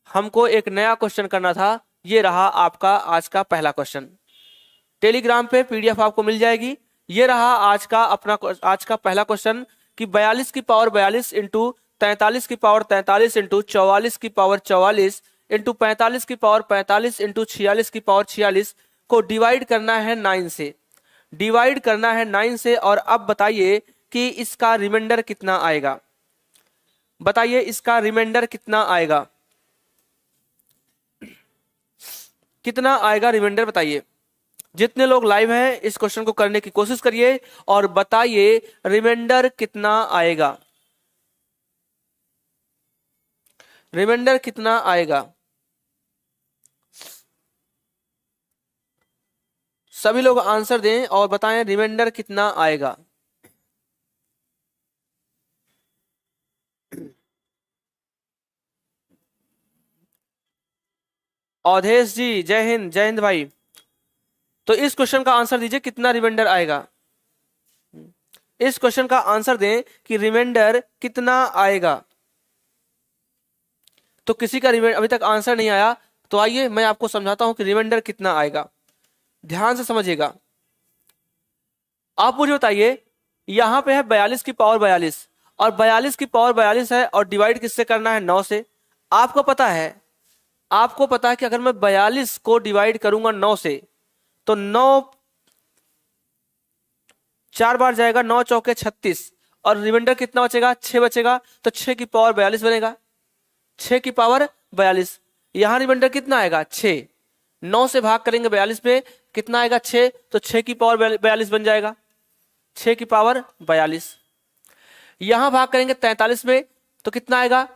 हमको एक नया क्वेश्चन करना था। ये रहा आपका आज का पहला क्वेश्चन। टेलीग्राम पे पीडीएफ आपको मिल जाएगी। ये रहा आज का पहला क्वेश्चन कि 42 की पावर 42 इंटू 43 की पावर 43 इंटू 44 की पावर 44 इंटू 45 की पावर 45 इंटू 46 की पावर 46 को डिवाइड करना है 9 से। डिवाइड करना है 9 से। और अब बताइए कि इसका रिमाइंडर कितना आएगा। बताइए इसका रिमाइंडर कितना आएगा, कितना आएगा रिमाइंडर बताइए। जितने लोग लाइव हैं इस क्वेश्चन को करने की कोशिश करिए और बताइए रिमाइंडर कितना आएगा। रिमाइंडर कितना आएगा, सभी लोग आंसर दें और बताएं रिमाइंडर कितना आएगा। अवधेश जी जय हिंद, जय हिंद भाई। तो इस क्वेश्चन का आंसर दीजिए कितना रिमाइंडर आएगा। इस क्वेश्चन का आंसर दें कि रिमाइंडर कितना आएगा। तो किसी का अभी तक आंसर नहीं आया, तो आइए मैं आपको समझाता हूं कि रिमाइंडर कितना आएगा। ध्यान से समझिएगा। आप मुझे बताइए, यहां पे है 42 की पावर 42 और 42 की पावर 42 है और डिवाइड किससे करना है 9 से। आपको पता है कि अगर मैं 42 को डिवाइड करूंगा 9 से तो 9 4 बार जाएगा, 9 चौके 36 और रिमाइंडर कितना बचेगा 6 बचेगा। तो 6 की पावर 42 बनेगा, 6 की पावर 42। यहां रिमाइंडर कितना आएगा 6। 9 से भाग करेंगे 42 पे, कितना आएगा 6, तो 6 की पावर 42 बन जाएगा, 6 की पावर 42। यहां भाग करेंगे 43 में तो कितना आएगा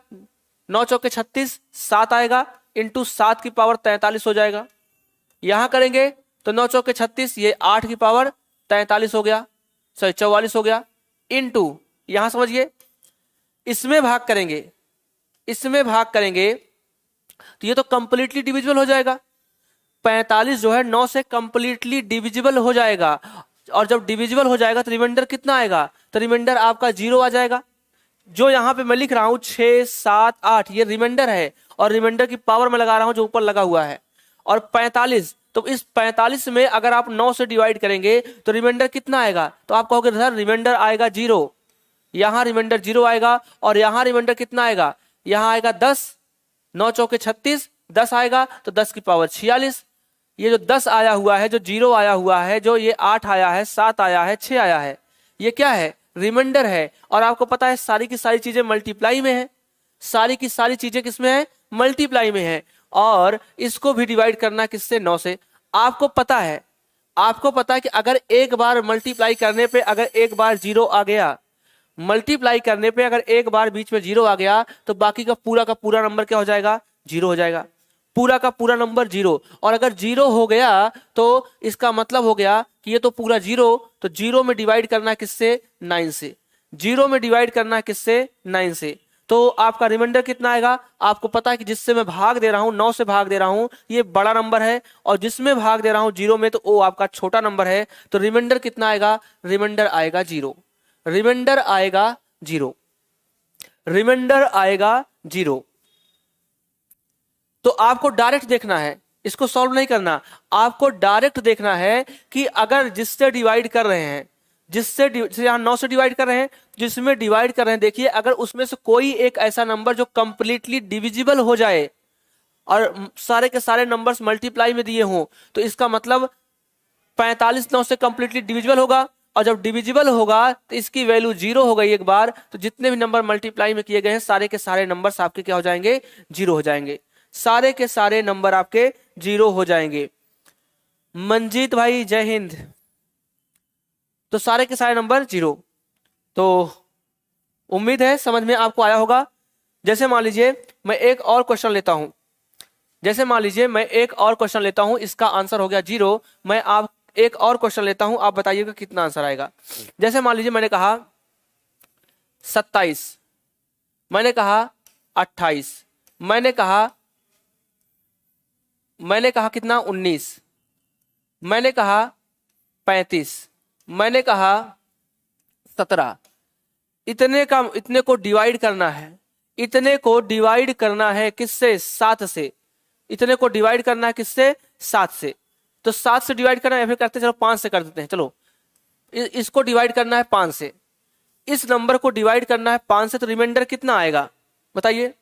9 चौके 36, 7 आएगा इंटू 7 की पावर 43 हो जाएगा। यहां करेंगे तो 9 चौके 36, ये 8 की पावर 43 हो गया, सॉरी 44 हो गया, इंटू यहां समझिए इसमें भाग करेंगे, इसमें भाग करेंगे तो ये तो कंप्लीटली डिविजिबल हो जाएगा। 45 जो है 9 से कंप्लीटली डिविजिबल हो जाएगा और जब डिविजिबल हो जाएगा तो रिमाइंडर कितना आएगा, तो रिमाइंडर आपका 0 आ जाएगा। जो यहां पे मैं लिख रहा हूं 6 7 8 ये रिमाइंडर है और रिमाइंडर की पावर में लगा रहा हूं जो ऊपर लगा हुआ है। और 45, तो इस 45 में अगर आप 9 से डिवाइड करेंगे तो रिमाइंडर कितना आएगा, तो आप कहोगे सर रिमाइंडर आएगा 0। यहां रिमाइंडर 0 आएगा और यहां रिमाइंडर कितना आएगा, यहां आएगा 10, 9 चौके 36, 10 आएगा तो 10 की पावर 46। ये जो 10 आया हुआ है, जो 0 आया हुआ है, जो ये 8 आया है, 7 आया है, 6 आया है, ये क्या है रिमाइंडर है। और आपको पता है सारी की सारी चीजें मल्टीप्लाई में है, सारी की सारी चीजें किसमें है मल्टीप्लाई में है। और इसको भी डिवाइड करना किससे 9 से। आपको पता है कि अगर एक बार मल्टीप्लाई करने पे अगर एक बार 0 आ गया, मल्टीप्लाई करने पे अगर एक बार बीच में 0 आ गया तो बाकी का पूरा नंबर क्या हो जाएगा 0 हो जाएगा, पूरा का पूरा नंबर 0। और अगर 0 हो गया तो इसका मतलब हो गया कि ये तो पूरा 0, तो 0 में डिवाइड करना किससे 9 से, 0 में डिवाइड करना किससे 9 से। तो आपका रिमाइंडर कितना आएगा, आपको पता है कि जिससे मैं भाग दे रहा हूं 9 से भाग दे रहा हूं ये बड़ा नंबर है और जिसमें भाग दे रहा हूं 0 में तो वो आपका छोटा नंबर है। तो रिमाइंडर कितना आएगा, रिमाइंडर आएगा 0, रिमाइंडर आएगा 0, रिमाइंडर आएगा 0। तो आपको डायरेक्ट देखना है, इसको सॉल्व नहीं करना, आपको डायरेक्ट देखना है कि अगर जिससे डिवाइड कर रहे हैं, जिससे यहां 9 से डिवाइड कर रहे हैं, जिसमें डिवाइड कर रहे हैं, देखिए अगर उसमें से कोई एक ऐसा नंबर जो कंप्लीटली डिविजिबल हो जाए और सारे के सारे नंबर्स मल्टीप्लाई में दिए हों तो इसका मतलब 45 9 से कंप्लीटली डिविजिबल होगा और जब डिविजिबल होगा तो इसकी वैल्यू 0 हो गई एक बार, तो जितने भी नंबर मल्टीप्लाई में किए गए हैं सारे के सारे नंबर्स आपके क्या हो जाएंगे 0 हो जाएंगे, सारे के सारे नंबर आपके 0 हो जाएंगे। मंजीत भाई जय हिंद। तो सारे के सारे नंबर 0। तो उम्मीद है समझ में आपको आया होगा। जैसे मान लीजिए मैं एक और क्वेश्चन लेता हूं, इसका आंसर हो गया 0। मैं आप एक और क्वेश्चन लेता हूं, आप बताइएगा कितना आंसर आएगा। जैसे मान लीजिए मैंने कहा 27, मैंने कहा 28, मैंने कहा कितना 19, मैंने कहा 35, मैंने कहा 17। इतने को डिवाइड करना है, इतने को डिवाइड करना है किससे, 7 से। इतने को डिवाइड करना है किससे, 7 से। तो 7 से डिवाइड करना है या फिर करते चलो 5 से कर देते हैं। चलो इसको डिवाइड करना है 5 से, इस नंबर को डिवाइड करना है 5 से, तो रिमाइंडर कितना आएगा बताइए।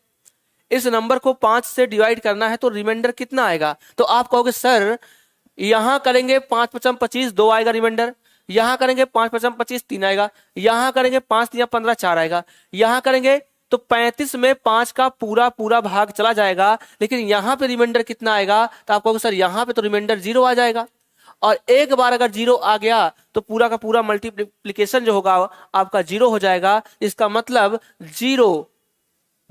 इस नंबर को 5 से डिवाइड करना है तो रिमाइंडर कितना आएगा। तो आप कहोगे सर यहां करेंगे 5 पचम 25 2 आएगा रिमाइंडर, यहां करेंगे 5 पचम 25 3 आएगा, यहां करेंगे 5 3 15 4 आएगा, यहां करेंगे तो 35 में 5 का पूरा पूरा भाग चला जाएगा, लेकिन यहां पे रिमाइंडर कितना आएगा। तो आप कहोगे सर यहां पे तो रिमाइंडर 0 आ जाएगा। और एक बार अगर 0 आ गया तो पूरा का पूरा मल्टीप्लीकेशन जो होगा आपका 0 हो जाएगा। इसका मतलब 0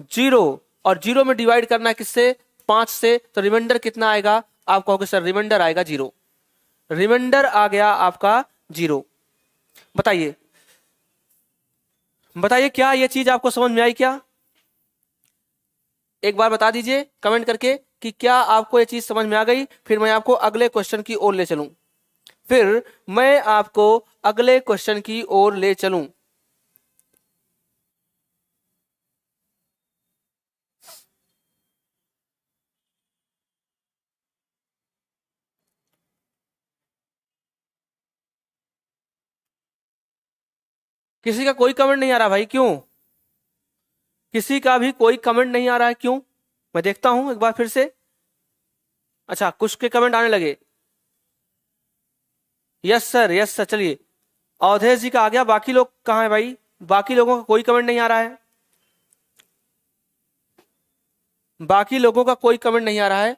0 और 0 में डिवाइड करना है किससे, 5 से, तो रिमाइंडर कितना आएगा। आप कहोगे सर रिमाइंडर आएगा 0। रिमाइंडर आ गया आपका 0। बताइए बताइए क्या ये चीज आपको समझ में आई क्या। एक बार बता दीजिए कमेंट करके कि क्या आपको ये चीज समझ में आ गई। फिर मैं आपको अगले क्वेश्चन की ओर ले चलूं, फिर मैं आपको अगले क्वेश्चन की ओर ले चलूं। किसी का कोई कमेंट नहीं आ रहा भाई, क्यों। किसी का भी कोई कमेंट नहीं आ रहा है, क्यों। मैं देखता हूं एक बार फिर से। अच्छा कुछ के कमेंट आने लगे। Yes sir yes sir. चलिए अवधेश जी का आ गया, बाकी लोग कहाँ है भाई। बाकी लोगों का कोई कमेंट नहीं आ रहा है, बाकी लोगों का कोई कमेंट नहीं आ रहा है।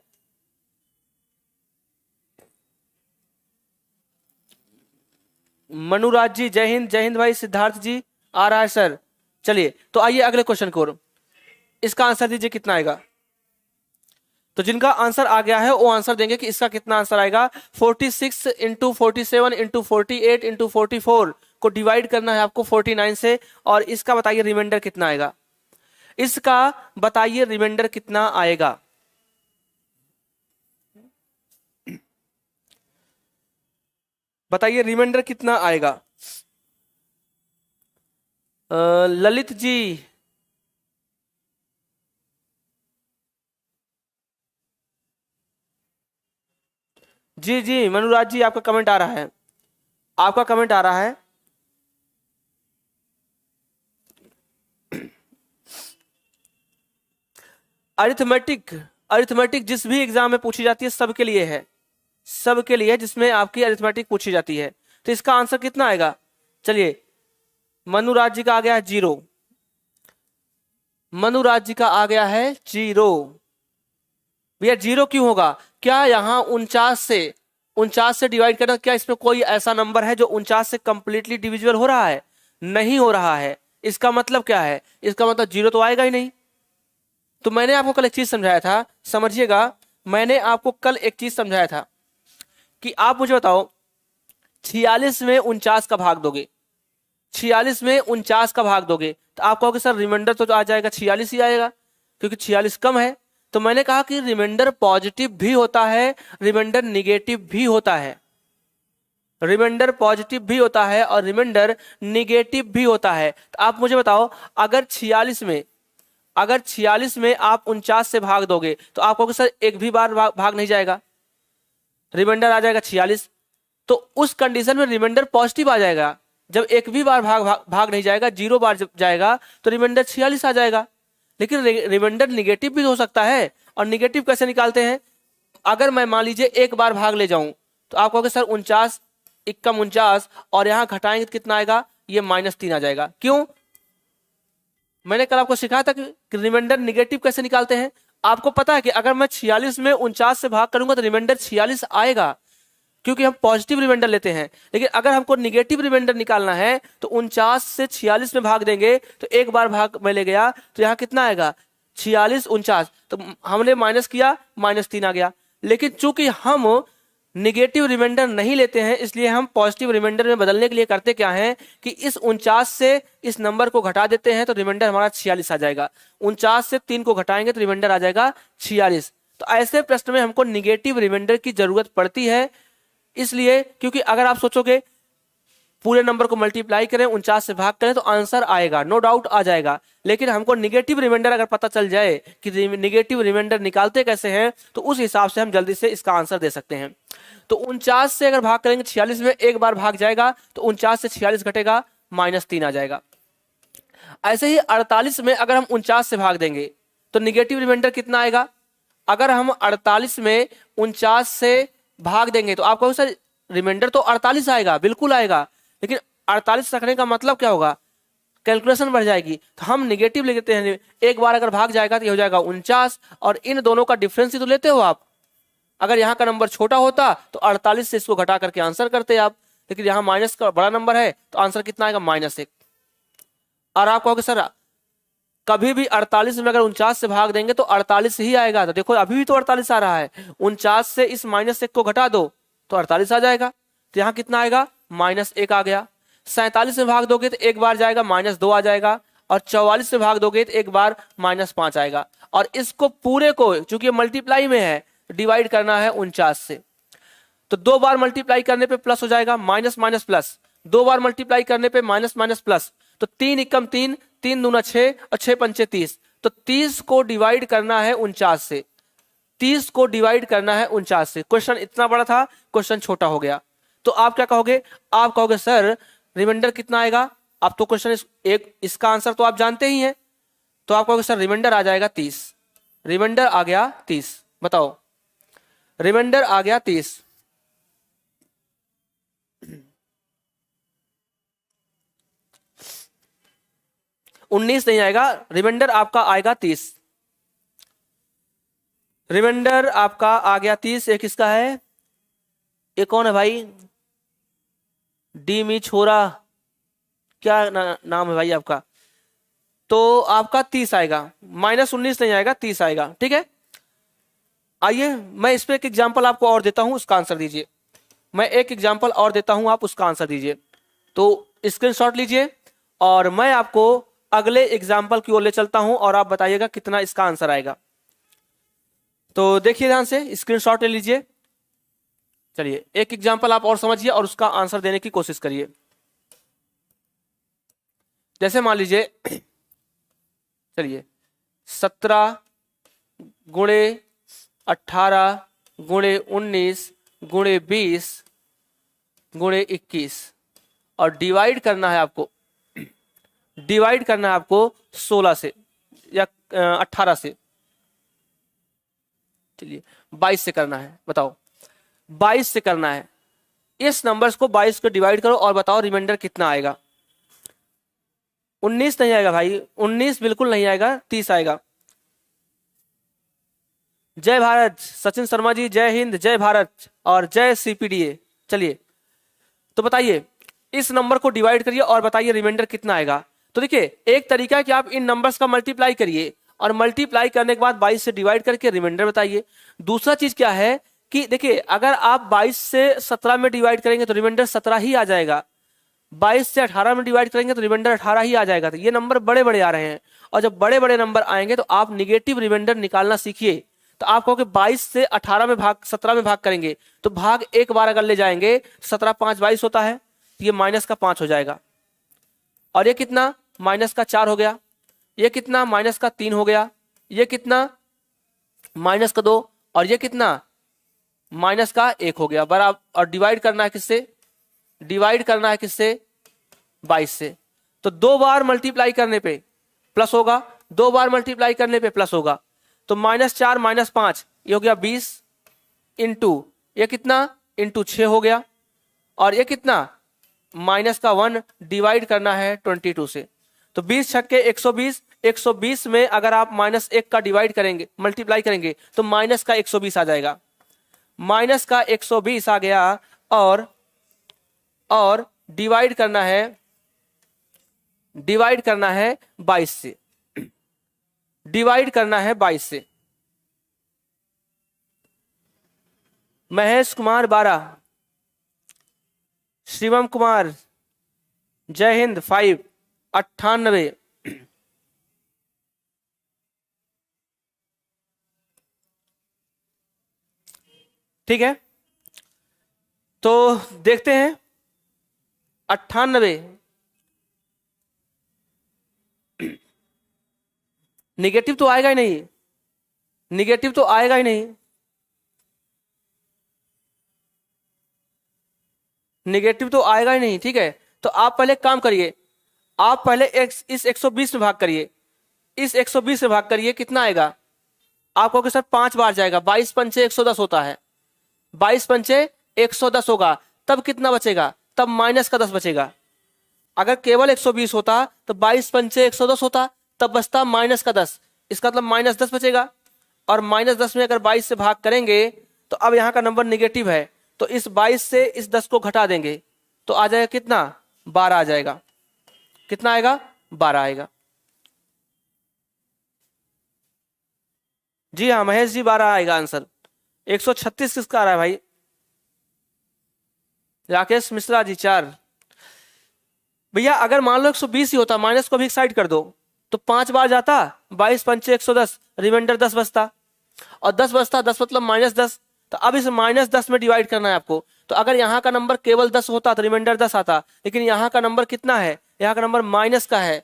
मनुराज जी जय हिंद भाई। सिद्धार्थ जी आ रहा है सर। चलिए तो आइए अगले क्वेश्चन को, इसका आंसर दीजिए कितना आएगा। तो जिनका आंसर आ गया है वो आंसर देंगे कि इसका कितना आंसर आएगा। 46 इंटू 47 इंटू 48 इंटू 44 को डिवाइड करना है आपको 49 से, और इसका बताइए रिमाइंडर कितना आएगा। इसका बताइए रिमाइंडर कितना आएगा। बताइए रिमाइंडर कितना आएगा। ललित जी, जी जी मनुराज जी आपका कमेंट आ रहा है, आपका कमेंट आ रहा है। अरिथमेटिक, अरिथमेटिक जिस भी एग्जाम में पूछी जाती है सबके लिए है, सबके लिए जिसमें आपकी अरिथमेटिक पूछी जाती है। तो इसका आंसर कितना आएगा। चलिए मनुराज जी का आ गया है 0, मनुराज जी का आ गया है 0। भैया 0 क्यों होगा, क्या यहाँ 49 से डिवाइड करना, क्या इसमें कोई ऐसा नंबर है जो 49 से कंप्लीटली डिविजिबल हो रहा है, नहीं हो रहा है। इसका मतलब क्या है, इसका मतलब 0 तो आएगा ही नहीं। तो मैंने आपको कल एक चीज समझाया था, समझिएगा, मैंने आपको कल एक चीज समझाया था कि आप मुझे बताओ 46 में 49 का भाग दोगे, 46 में 49 का भाग दोगे तो आप कहोगे सर रिमाइंडर तो आ जाएगा 46 ही आएगा, क्योंकि 46 कम है। तो मैंने कहा कि रिमाइंडर पॉजिटिव भी होता है, रिमाइंडर निगेटिव भी होता है, रिमाइंडर पॉजिटिव भी होता है और रिमाइंडर निगेटिव भी होता है। तो आप मुझे बताओ अगर 46 में, अगर 46 में आप 49 से भाग दोगे तो आप कहोगे सर एक भी बार भाग नहीं जाएगा, रिमाइंडर आ जाएगा 46। तो उस कंडीशन में रिमाइंडर पॉजिटिव आ जाएगा। जब एक भी बार भाग नहीं जाएगा, 0 बार जब जाएगा तो रिमाइंडर 46 आ जाएगा। लेकिन रिमाइंडर निगेटिव भी हो सकता है, और निगेटिव कैसे निकालते हैं। अगर मैं मान लीजिए एक बार भाग ले जाऊं तो आप कहोगे सर 49 इक्कम 49, और यहां घटाएंगे तो कितना आएगा, ये -3 आ जाएगा। क्यों, मैंने कल आपको सिखाया था कि रिमाइंडर निगेटिव कैसे निकालते हैं। आपको पता है कि अगर मैं 46 में 49 से भाग करूंगा तो रिमाइंडर 46 आएगा, क्योंकि हम पॉजिटिव रिमाइंडर लेते हैं। लेकिन अगर हमको निगेटिव रिमाइंडर निकालना है तो 49 से 46 में भाग देंगे, तो एक बार भाग में ले गया तो यहाँ कितना आएगा 46 49, तो हमने माइनस किया -3 आ गया। लेकिन चूंकि हम निगेटिव रिमाइंडर नहीं लेते हैं, इसलिए हम पॉजिटिव रिमाइंडर में बदलने के लिए करते क्या है कि इस 49 से इस नंबर को घटा देते हैं तो रिमाइंडर हमारा 46 आ जाएगा। 49 से 3 को घटाएंगे तो रिमाइंडर आ जाएगा 46। तो ऐसे प्रश्न में हमको निगेटिव रिमाइंडर की जरूरत पड़ती है, इसलिए क्योंकि अगर आप सोचोगे पूरे नंबर को मल्टीप्लाई करें, 49 से भाग करें तो आंसर आएगा, नो डाउट आ जाएगा। लेकिन हमको निगेटिव रिमाइंडर अगर पता चल जाए कि निगेटिव रिमाइंडर निकालते कैसे हैं, तो उस हिसाब से हम जल्दी से इसका आंसर दे सकते हैं। तो 49 से अगर भाग करेंगे 46 में, एक बार भाग जाएगा तो 49 से 46 घटेगा, -3 आ जाएगा। ऐसे ही 48 में अगर हम 49 से भाग देंगे तो निगेटिव रिमाइंडर कितना आएगा? अगर हम 48 में 49 से भाग देंगे तो आप कहोगे सर रिमाइंडर तो 48 आएगा, बिल्कुल आएगा, लेकिन 48 रखने का मतलब क्या होगा? कैलकुलेशन बढ़ जाएगी। तो हम निगेटिव लेते हैं, एक बार अगर भाग जाएगा तो ये हो जाएगा 49, और इन दोनों का डिफरेंस ही तो लेते हो आप। अगर यहाँ का नंबर छोटा होता तो 48 से इसको घटा करके आंसर करते आप, लेकिन यहाँ माइनस का बड़ा नंबर है तो आंसर कितना आएगा? -1। और आप कहोगे सर कभी भी 48 में अगर 49 से भाग देंगे तो 48 ही आएगा। तो देखो अभी भी तो 48 आ रहा है, 49 से इस -1 को घटा दो तो 48 आ जाएगा। तो यहाँ कितना आएगा? -1 आ गया। 47 में भाग दोगे तो एक बार जाएगा, -2 आ जाएगा। और 44 से भाग दोगे तो एक बार -5 आएगा। और इसको पूरे को चूंकि मल्टीप्लाई में है डिवाइड करना है 49 से, तो 2 बार मल्टीप्लाई करने पे प्लस हो जाएगा, माइनस माइनस प्लस, 2 बार मल्टीप्लाई करने पे माइनस माइनस प्लस। तो 3 एकम 3, 3 दूना 6 और 6 पंचे 30। तो 30 को डिवाइड करना है 49 से, 30 को डिवाइड करना है 49 से। क्वेश्चन इतना बड़ा था, क्वेश्चन छोटा हो गया। तो आप क्या कहोगे? आप कहोगे सर रिमाइंडर कितना आएगा? आप तो क्वेश्चन इसका आंसर तो आप जानते ही हैं। तो आप कहोगे सर रिमाइंडर आ जाएगा 30। रिमाइंडर आ गया 30। बताओ, रिमाइंडर आ गया 30। उन्नीस नहीं आएगा, रिमाइंडर आपका आएगा 30। रिमाइंडर आपका आ गया 30। एक इसका है, ये कौन है भाई? डी मी छोरा, क्या नाम है भाई आपका? तो आपका 30 आएगा, -19 नहीं आएगा, 30 आएगा। ठीक है, आइए मैं इस पे एक एग्जांपल आपको और देता हूं, उसका आंसर दीजिए। मैं एक एग्जांपल और देता हूं, आप उसका आंसर दीजिए। तो स्क्रीनशॉट लीजिए और मैं आपको अगले एग्जाम्पल की ओर ले चलता हूं और आप बताइएगा कितना इसका आंसर आएगा। तो देखिए ध्यान से, स्क्रीनशॉट ले लीजिए। चलिए एक एग्जाम्पल आप और समझिए और उसका आंसर देने की कोशिश करिए। जैसे मान लीजिए, चलिए 17 गुणे 18 गुणे 19 गुणे 20 गुणे 21 और डिवाइड करना है आपको, डिवाइड करना है आपको 16 से या 18 से। चलिए 22 से करना है, बताओ 22 से करना है। इस नंबर्स को 22 को डिवाइड करो और बताओ रिमाइंडर कितना आएगा। 19 नहीं आएगा भाई, 19 बिल्कुल नहीं आएगा, 30 आएगा। जय भारत सचिन शर्मा जी, जय हिंद, जय भारत और जय सीपीडीए। चलिए तो बताइए, इस नंबर को डिवाइड करिए और बताइए रिमाइंडर कितना आएगा। तो देखिए एक तरीका है कि आप इन नंबर्स का मल्टीप्लाई करिए और मल्टीप्लाई करने के बाद 22 से डिवाइड करके रिमाइंडर बताइए। दूसरा चीज क्या है कि देखिए अगर आप 22 से 17 में डिवाइड करेंगे तो रिमाइंडर 17 ही आ जाएगा, 22 से 18 में डिवाइड करेंगे तो रिमाइंडर 18 ही आ जाएगा। तो ये नंबर बड़े बड़े आ रहे हैं, और जब बड़े बड़े नंबर आएंगे तो आप निगेटिव रिमाइंडर निकालना सीखिए। तो आप कहोगे 22 से 18 में भाग 17 में भाग करेंगे तो भाग एक बार अगर ले जाएंगे, 17 5 22 होता है, तो ये -5 हो जाएगा। और ये कितना? -4 हो गया। ये कितना? -3 हो गया। ये कितना? -2। और ये कितना? -1 हो गया बराबर। और डिवाइड करना है किससे? डिवाइड करना है किससे? 22 से। तो 2 बार मल्टीप्लाई करने पे प्लस होगा, 2 बार मल्टीप्लाई करने पे प्लस होगा। तो -4 -5 ये हो गया 20 इंटू ये कितना? इंटू 6 हो गया। और ये कितना? -1 डिवाइड करना है 22 से। तो 20 छक्के 120, 120 में अगर आप -1 का डिवाइड करेंगे, मल्टीप्लाई करेंगे तो -120 आ जाएगा। -120 आ गया। और डिवाइड करना है 22 से, डिवाइड करना है 22 से। महेश कुमार 12, शिवम कुमार जय हिंद 5 98। ठीक है, तो देखते हैं 98, निगेटिव तो आएगा ही नहीं, निगेटिव तो आएगा ही नहीं, निगेटिव तो आएगा ही नहीं। ठीक है, तो आप पहले काम करिए, आप पहले इस 120 में भाग करिए, इस 120 से भाग करिए, कितना आएगा? आपको के सर 5 बार जाएगा, 22 पंचे 110 होता है, 22 पंचे 110 होगा, तब कितना बचेगा? तब माइनस का 10 बचेगा। अगर केवल 120 होता तो 22 पंचे 110 होता, तब बचता माइनस का 10, इसका मतलब माइनस 10 बचेगा। और माइनस 10 में अगर 22 से भाग करेंगे तो अब यहाँ का नंबर निगेटिव है, तो इस 22 से इस 10 को घटा देंगे तो आ जाएगा कितना? 12 आ जाएगा। कितना आएगा? 12 आएगा। जी हाँ महेश जी, 12 आएगा आंसर। 136 किसका आ रहा है भाई? राकेश मिश्रा जी 4। भैया अगर मान लो 120 ही होता, माइनस को भी एक साइड कर दो, तो 5 बार जाता, 22 पंचे 110, रिमाइंडर 10 बचता, और 10 बचता, 10 मतलब माइनस 10। तो अब इस माइनस 10 में डिवाइड करना है आपको। तो अगर यहाँ का नंबर केवल 10 होता तो रिमाइंडर 10 आता, लेकिन यहाँ का नंबर कितना है? यहाँ का नंबर माइनस का है,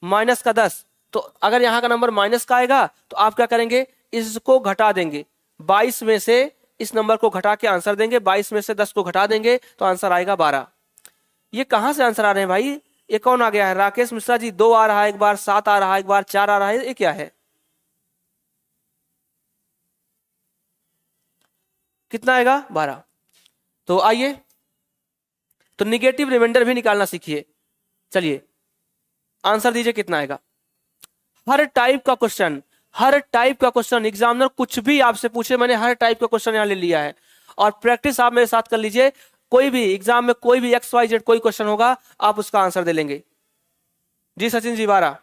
माइनस का 10। तो अगर यहाँ का नंबर माइनस का आएगा तो आप क्या करेंगे? इसको घटा देंगे, 22 में से इस नंबर को घटा के आंसर देंगे, 22 में से 10 को घटा देंगे तो आंसर आएगा 12। ये कहां से आंसर आ रहे हैं भाई? ये कौन आ गया है? राकेश मिश्रा जी 2 आ रहा है एक बार, 7 आ रहा है एक बार, 4 आ रहा है, ये क्या है? कितना आएगा? 12। तो आइए, तो निगेटिव रिमाइंडर भी निकालना सीखिए। चलिए आंसर दीजिए कितना आएगा। हर टाइप का क्वेश्चन, हर टाइप का क्वेश्चन, एग्जामिनर कुछ भी आपसे पूछे, मैंने हर टाइप का क्वेश्चन यहां ले लिया है। और प्रैक्टिस आप मेरे साथ कर लीजिए, कोई भी एग्जाम में कोई भी XYZ कोई क्वेश्चन होगा आप उसका आंसर दे लेंगे। जी सचिन जी 12,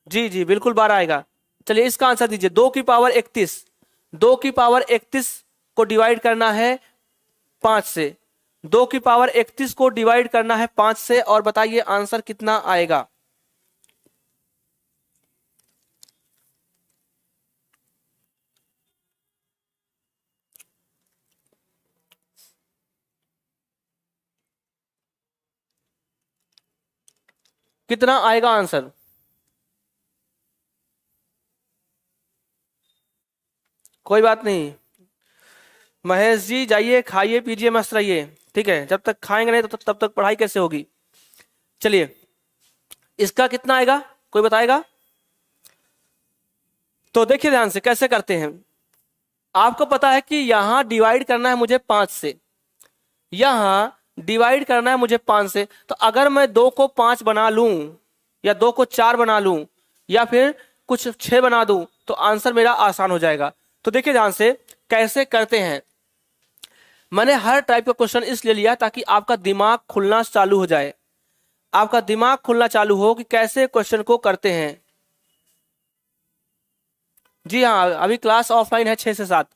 जी जी बिल्कुल 12 आएगा। चलिए इसका आंसर दीजिए। 2 की पावर 31, 2 की पावर 31 को डिवाइड करना है 5 से, 2 की पावर 31 को डिवाइड करना है 5 से, और बताइए आंसर कितना आएगा। कितना आएगा आंसर? कोई बात नहीं महेश जी, जाइए खाइए पीजिए मस्त रहिए, ठीक है? जब तक खाएंगे नहीं तो तब तक पढ़ाई कैसे होगी? चलिए इसका कितना आएगा, कोई बताएगा? तो देखिए ध्यान से कैसे करते हैं। आपको पता है कि यहां डिवाइड करना है मुझे 5 से, यहां डिवाइड करना है मुझे 5 से। तो अगर मैं 2 को 5 बना लूं, या 2 को 4 बना लूं, या फिर कुछ 6 बना दूं, तो आंसर मेरा आसान हो जाएगा। तो देखिए ध्यान से कैसे करते हैं। मैंने हर टाइप का क्वेश्चन इसलिए लिया ताकि आपका दिमाग खुलना चालू हो जाए, आपका दिमाग खुलना चालू हो कि कैसे क्वेश्चन को करते हैं। जी हाँ अभी क्लास ऑफलाइन है 6 से 7।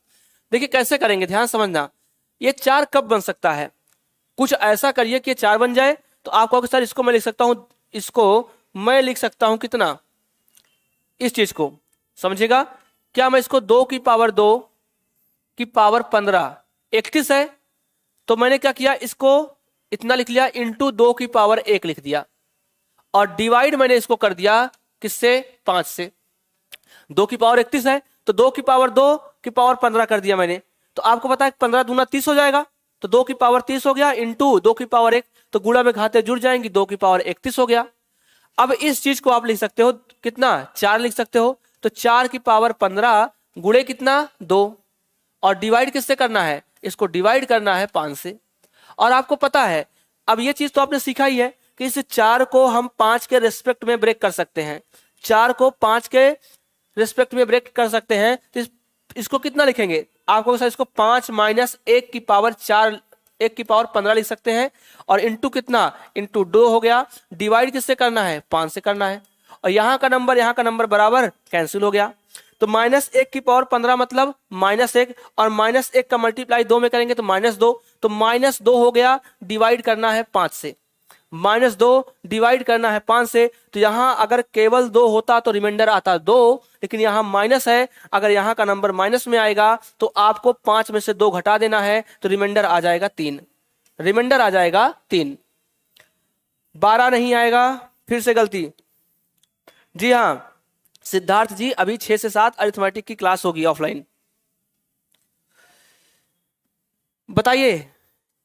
देखिए कैसे करेंगे, ध्यान समझना। ये 4 कब बन सकता है? कुछ ऐसा करिए कि 4 बन जाए, तो आपको कि सर इसको मैं लिख सकता हूं, इसको मैं लिख सकता हूं कितना, इस चीज को समझिएगा। क्या मैं इसको 2 की पावर 2 की पावर 15, 31 है, तो मैंने क्या किया, इसको इतना लिख लिया, इंटू 2 की पावर 1 लिख दिया, और डिवाइड मैंने इसको कर दिया किससे? 5 से। 2 की पावर 31 है तो 2 की पावर 2 की पावर 15 कर दिया मैंने। तो आपको पता है 15 दूना 30 हो जाएगा, तो 2 की पावर 30 हो गया, इंटू 2 की पावर 1, तो गुणा में घाते जुड़ जाएंगी, 2 की पावर 31 हो गया। अब इस चीज को आप लिख सकते हो कितना, 4 लिख सकते हो। तो 4 की पावर 15 गुणे कितना, 2, और डिवाइड किससे करना है, इसको डिवाइड करना है 5 से। और आपको पता है, अब ये चीज तो आपने सीखा ही है कि इस 4 को हम 5 के रिस्पेक्ट में ब्रेक कर सकते हैं, 4 को 5 के रिस्पेक्ट में ब्रेक कर सकते हैं। तो इसको कितना लिखेंगे, आपको सर इसको 5 माइनस 1 की पावर 4, 1 की पावर 15 लिख सकते हैं, और इंटू कितना, इंटू 2 हो गया। डिवाइड किससे करना है, 5 से करना है, और यहाँ का नंबर बराबर कैंसिल हो गया। तो माइनस 1 की पावर 15 मतलब -1, और -1 का मल्टीप्लाई 2 में करेंगे तो -2, तो -2 हो गया, डिवाइड करना है 5 से, -2 डिवाइड करना है 5 से। तो यहां अगर केवल 2 होता तो रिमाइंडर आता 2, लेकिन यहां माइनस है, अगर यहां का नंबर माइनस में आएगा तो आपको 5 में से 2 घटा देना है, तो रिमाइंडर आ जाएगा 3, रिमाइंडर आ जाएगा 3। 12 नहीं आएगा, फिर से गलती। जी हाँ सिद्धार्थ जी, अभी 6 से 7 अरिथमेटिक की क्लास होगी ऑफलाइन। बताइए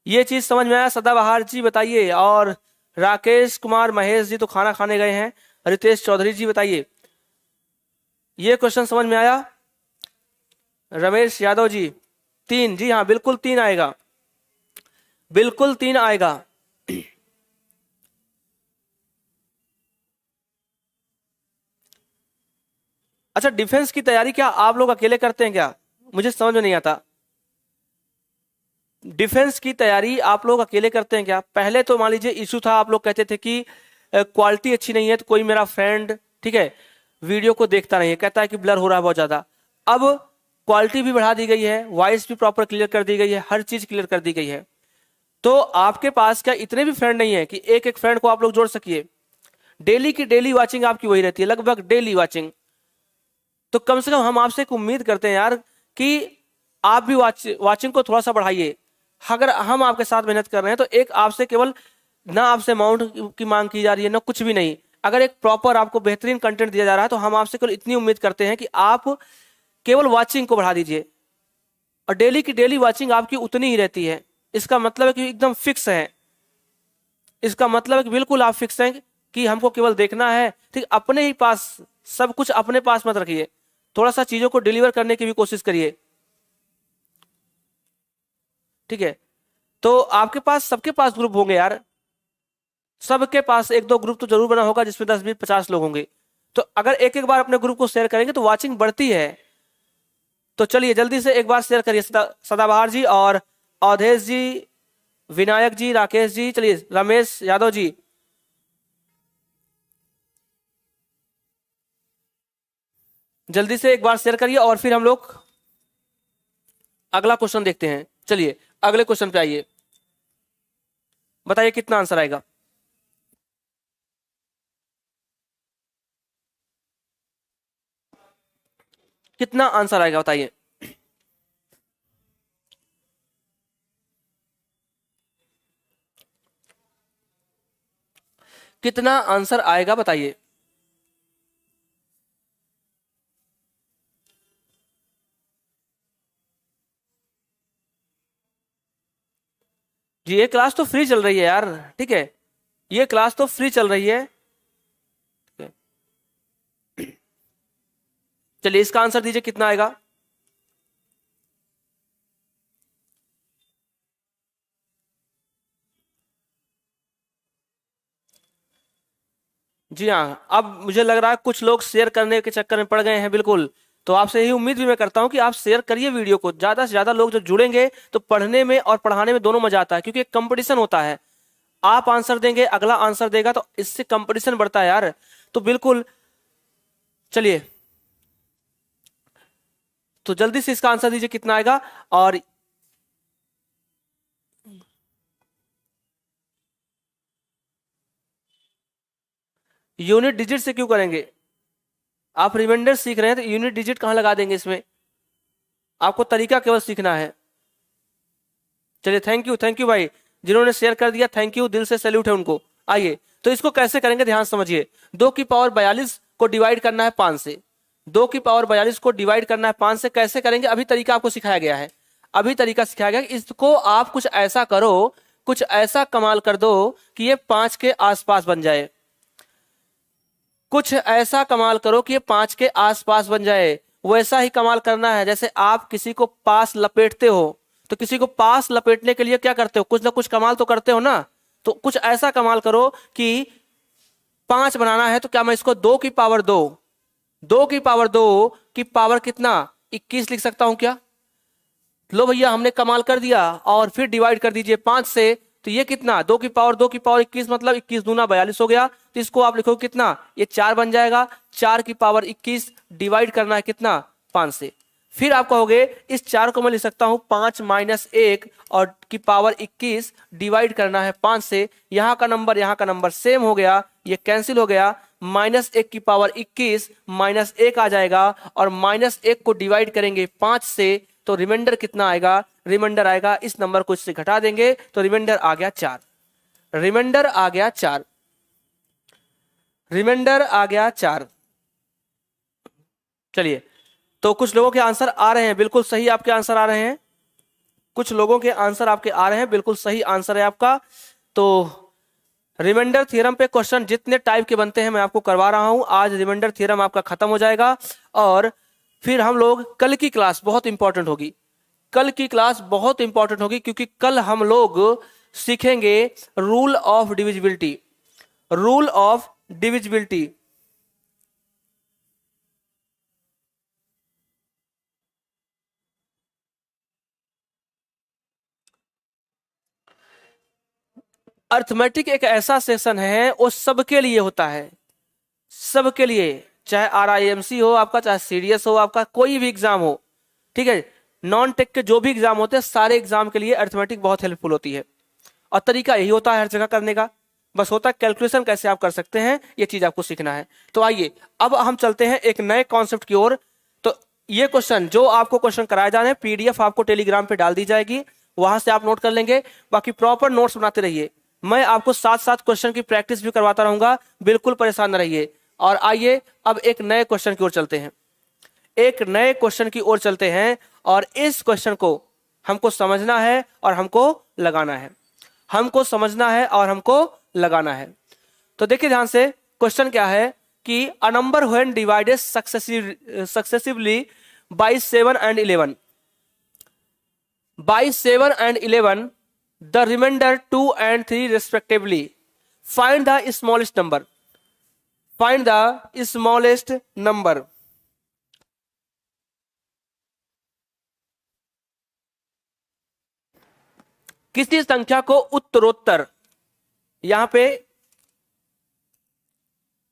ये चीज समझ में आया? सदाबहार जी बताइए, और राकेश कुमार महेश जी तो खाना खाने गए हैं। रितेश चौधरी जी बताइए, ये क्वेश्चन समझ में आया? रमेश यादव जी 3, जी हाँ बिल्कुल 3 आएगा, बिल्कुल 3 आएगा। अच्छा, डिफेंस की तैयारी क्या आप लोग अकेले करते हैं क्या? मुझे समझ में नहीं आता। डिफेंस की तैयारी आप लोग अकेले करते हैं क्या? पहले तो मान लीजिए इशू था, आप लोग कहते थे कि क्वालिटी अच्छी नहीं है, तो कोई मेरा फ्रेंड ठीक है वीडियो को देखता नहीं है, कहता है कि ब्लर हो रहा है बहुत ज्यादा। अब क्वालिटी भी बढ़ा दी गई है, वॉइस भी प्रॉपर क्लियर कर दी गई है, हर चीज क्लियर कर दी गई है। तो आपके पास क्या इतने भी फ्रेंड नहीं है कि एक एक फ्रेंड को आप लोग जोड़ सकिए? डेली की डेली वॉचिंग आपकी वही रहती है, लगभग डेली वॉचिंग। तो कम से कम हम आपसे एक उम्मीद करते हैं यार कि आप भी वॉचिंग को थोड़ा सा बढ़ाइए। अगर हम आपके साथ मेहनत कर रहे हैं तो एक आपसे केवल ना आपसे अमाउंट की मांग की जा रही है ना कुछ भी नहीं, अगर एक प्रॉपर आपको बेहतरीन कंटेंट दिया जा रहा है तो हम आपसे केवल इतनी उम्मीद करते हैं कि आप केवल वॉचिंग को बढ़ा दीजिए। और डेली की डेली वॉचिंग आपकी उतनी ही रहती है, इसका मतलब है कि एकदम फिक्स है, इसका मतलब है कि बिल्कुल आप फिक्स हैं कि हमको केवल देखना है। ठीक, अपने ही पास सब कुछ अपने पास मत रखिए, थोड़ा सा चीजों को डिलीवर करने की भी कोशिश करिए। ठीक है, तो आपके पास सबके पास ग्रुप होंगे यार, सबके पास एक दो ग्रुप तो जरूर बना होगा जिसमें 10 20 50 लोग होंगे। तो अगर एक एक बार अपने ग्रुप को शेयर करेंगे तो वॉचिंग बढ़ती है। तो चलिए जल्दी से एक बार शेयर करिए, सदाबहार जी और अवधेश जी, विनायक जी, राकेश जी, चलिए रमेश यादव जी। जल्दी से एक बार शेयर करिए और फिर हम लोग अगला क्वेश्चन देखते हैं। चलिए अगले क्वेश्चन पे आइए, बताइए कितना आंसर आएगा। कितना आंसर आएगा बताइए। कितना आंसर आएगा बताइए। जी ये क्लास तो फ्री चल रही है यार, ठीक है, ये क्लास तो फ्री चल रही है। चलिए इसका आंसर दीजिए कितना आएगा। जी हाँ, अब मुझे लग रहा है कुछ लोग शेयर करने के चक्कर में पड़ गए हैं, बिल्कुल। तो आपसे यही उम्मीद भी मैं करता हूं कि आप शेयर करिए वीडियो को, ज्यादा से ज्यादा लोग जो जुड़ेंगे तो पढ़ने में और पढ़ाने में दोनों मजा आता है, क्योंकि एक कंपटीशन होता है। आप आंसर देंगे, अगला आंसर देगा, तो इससे कंपटीशन बढ़ता है यार। तो बिल्कुल चलिए, तो जल्दी से इसका आंसर दीजिए कितना आएगा। और यूनिट डिजिट से क्यों करेंगे? आप रिमाइंडर सीख रहे हैं तो यूनिट डिजिट कहां लगा देंगे इसमें? आपको तरीका केवल सीखना है। चलिए थैंक यू भाई, जिन्होंने शेयर कर दिया, थैंक यू, दिल से सैल्यूट है उनको। आइए तो इसको कैसे करेंगे ध्यान समझिए। 2 की पावर 42 को डिवाइड करना है 5 से, 2 की पावर 42 को डिवाइड करना है 5 से। कैसे करेंगे अभी तरीका आपको सिखाया गया है, अभी तरीका सिखाया गया। इसको आप कुछ ऐसा करो, कुछ ऐसा कमाल कर दो कि ये 5 के आसपास बन जाए, कुछ ऐसा कमाल करो कि ये 5 के आसपास बन जाए। वैसा ही कमाल करना है जैसे आप किसी को पास लपेटते हो, तो किसी को पास लपेटने के लिए क्या करते हो, कुछ ना कुछ कमाल तो करते हो ना। तो कुछ ऐसा कमाल करो कि 5 बनाना है, तो क्या मैं इसको 2 की पावर 2, 2 की पावर 2 की पावर कितना 21 लिख सकता हूं क्या? लो भैया हमने कमाल कर दिया, और फिर डिवाइड कर दीजिए 5 से। तो ये कितना 2 की पावर 2 की पावर 21, मतलब 21 दूना 42 हो गया। तो इसको आप लिखो कितना, ये 4 बन जाएगा। 4 की पावर 21 डिवाइड करना है कितना, 5 से। फिर आप कहोगे इस 4 को मैं लिख सकता हूं 5 माइनस 1 और की पावर 21 डिवाइड करना है 5 से। यहां का नंबर सेम हो गया, ये कैंसिल हो गया। -1 की पावर 21 -1 आ जाएगा, और -1 को डिवाइड करेंगे 5 से, तो रिमाइंडर कितना आएगा? रिमाइंडर आएगा, इस नंबर को इससे घटा देंगे तो रिमाइंडर आ गया 4, रिमाइंडर आ गया 4। रिमाइंडर आ गया 4। चलिए, तो कुछ लोगों के आंसर आ रहे हैं, बिल्कुल सही आपके आंसर आ रहे हैं। कुछ लोगों के आंसर आपके आ रहे हैं, बिल्कुल सही आंसर है आपका। तो रिमाइंडर थ्योरम पे क्वेश्चन जितने टाइप के बनते हैं मैं आपको करवा रहा हूं। आज रिमाइंडर थ्योरम आपका खत्म हो जाएगा और फिर हम लोग कल की क्लास बहुत इंपॉर्टेंट होगी। कल की क्लास बहुत इंपॉर्टेंट होगी क्योंकि कल हम लोग सीखेंगे rule of divisibility. Rule of divisibility, arithmetic एक ऐसा सेशन है वो सबके लिए होता है, सबके लिए, चाहे RIMC हो आपका, चाहे CDS हो आपका, कोई भी एग्जाम हो, ठीक है। नॉन टेक के जो भी एग्जाम होते हैं सारे एग्जाम के लिए अर्थमेटिक बहुत हेल्पफुल होती है और तरीका यही होता है हर जगह करने का। बस होता है कैलकुलेशन कैसे आप कर सकते हैं, ये चीज आपको सीखना है। तो आइए अब हम चलते हैं एक नए कॉन्सेप्ट की ओर। तो ये क्वेश्चन जो आपको क्वेश्चन कराए जाने PDF आपको टेलीग्राम पे डाल दी जाएगी, वहां से आप नोट कर लेंगे। बाकी प्रॉपर नोट्स बनाते रहिए, मैं आपको साथ साथ क्वेश्चन की प्रैक्टिस भी करवाता रहूंगा, बिल्कुल परेशान न रहिए। और आइए अब एक नए क्वेश्चन की ओर चलते हैं, एक नए क्वेश्चन की ओर चलते हैं और इस क्वेश्चन को हमको समझना है और हमको लगाना है, हमको समझना है और हमको लगाना है। तो देखिए ध्यान से, क्वेश्चन क्या है कि a number when divided successively by 7 and 11, by 7 and 11 the remainder 2 and 3 respectively, find the smallest number, find the smallest number। किसी संख्या को उत्तरोत्तर, यहां पे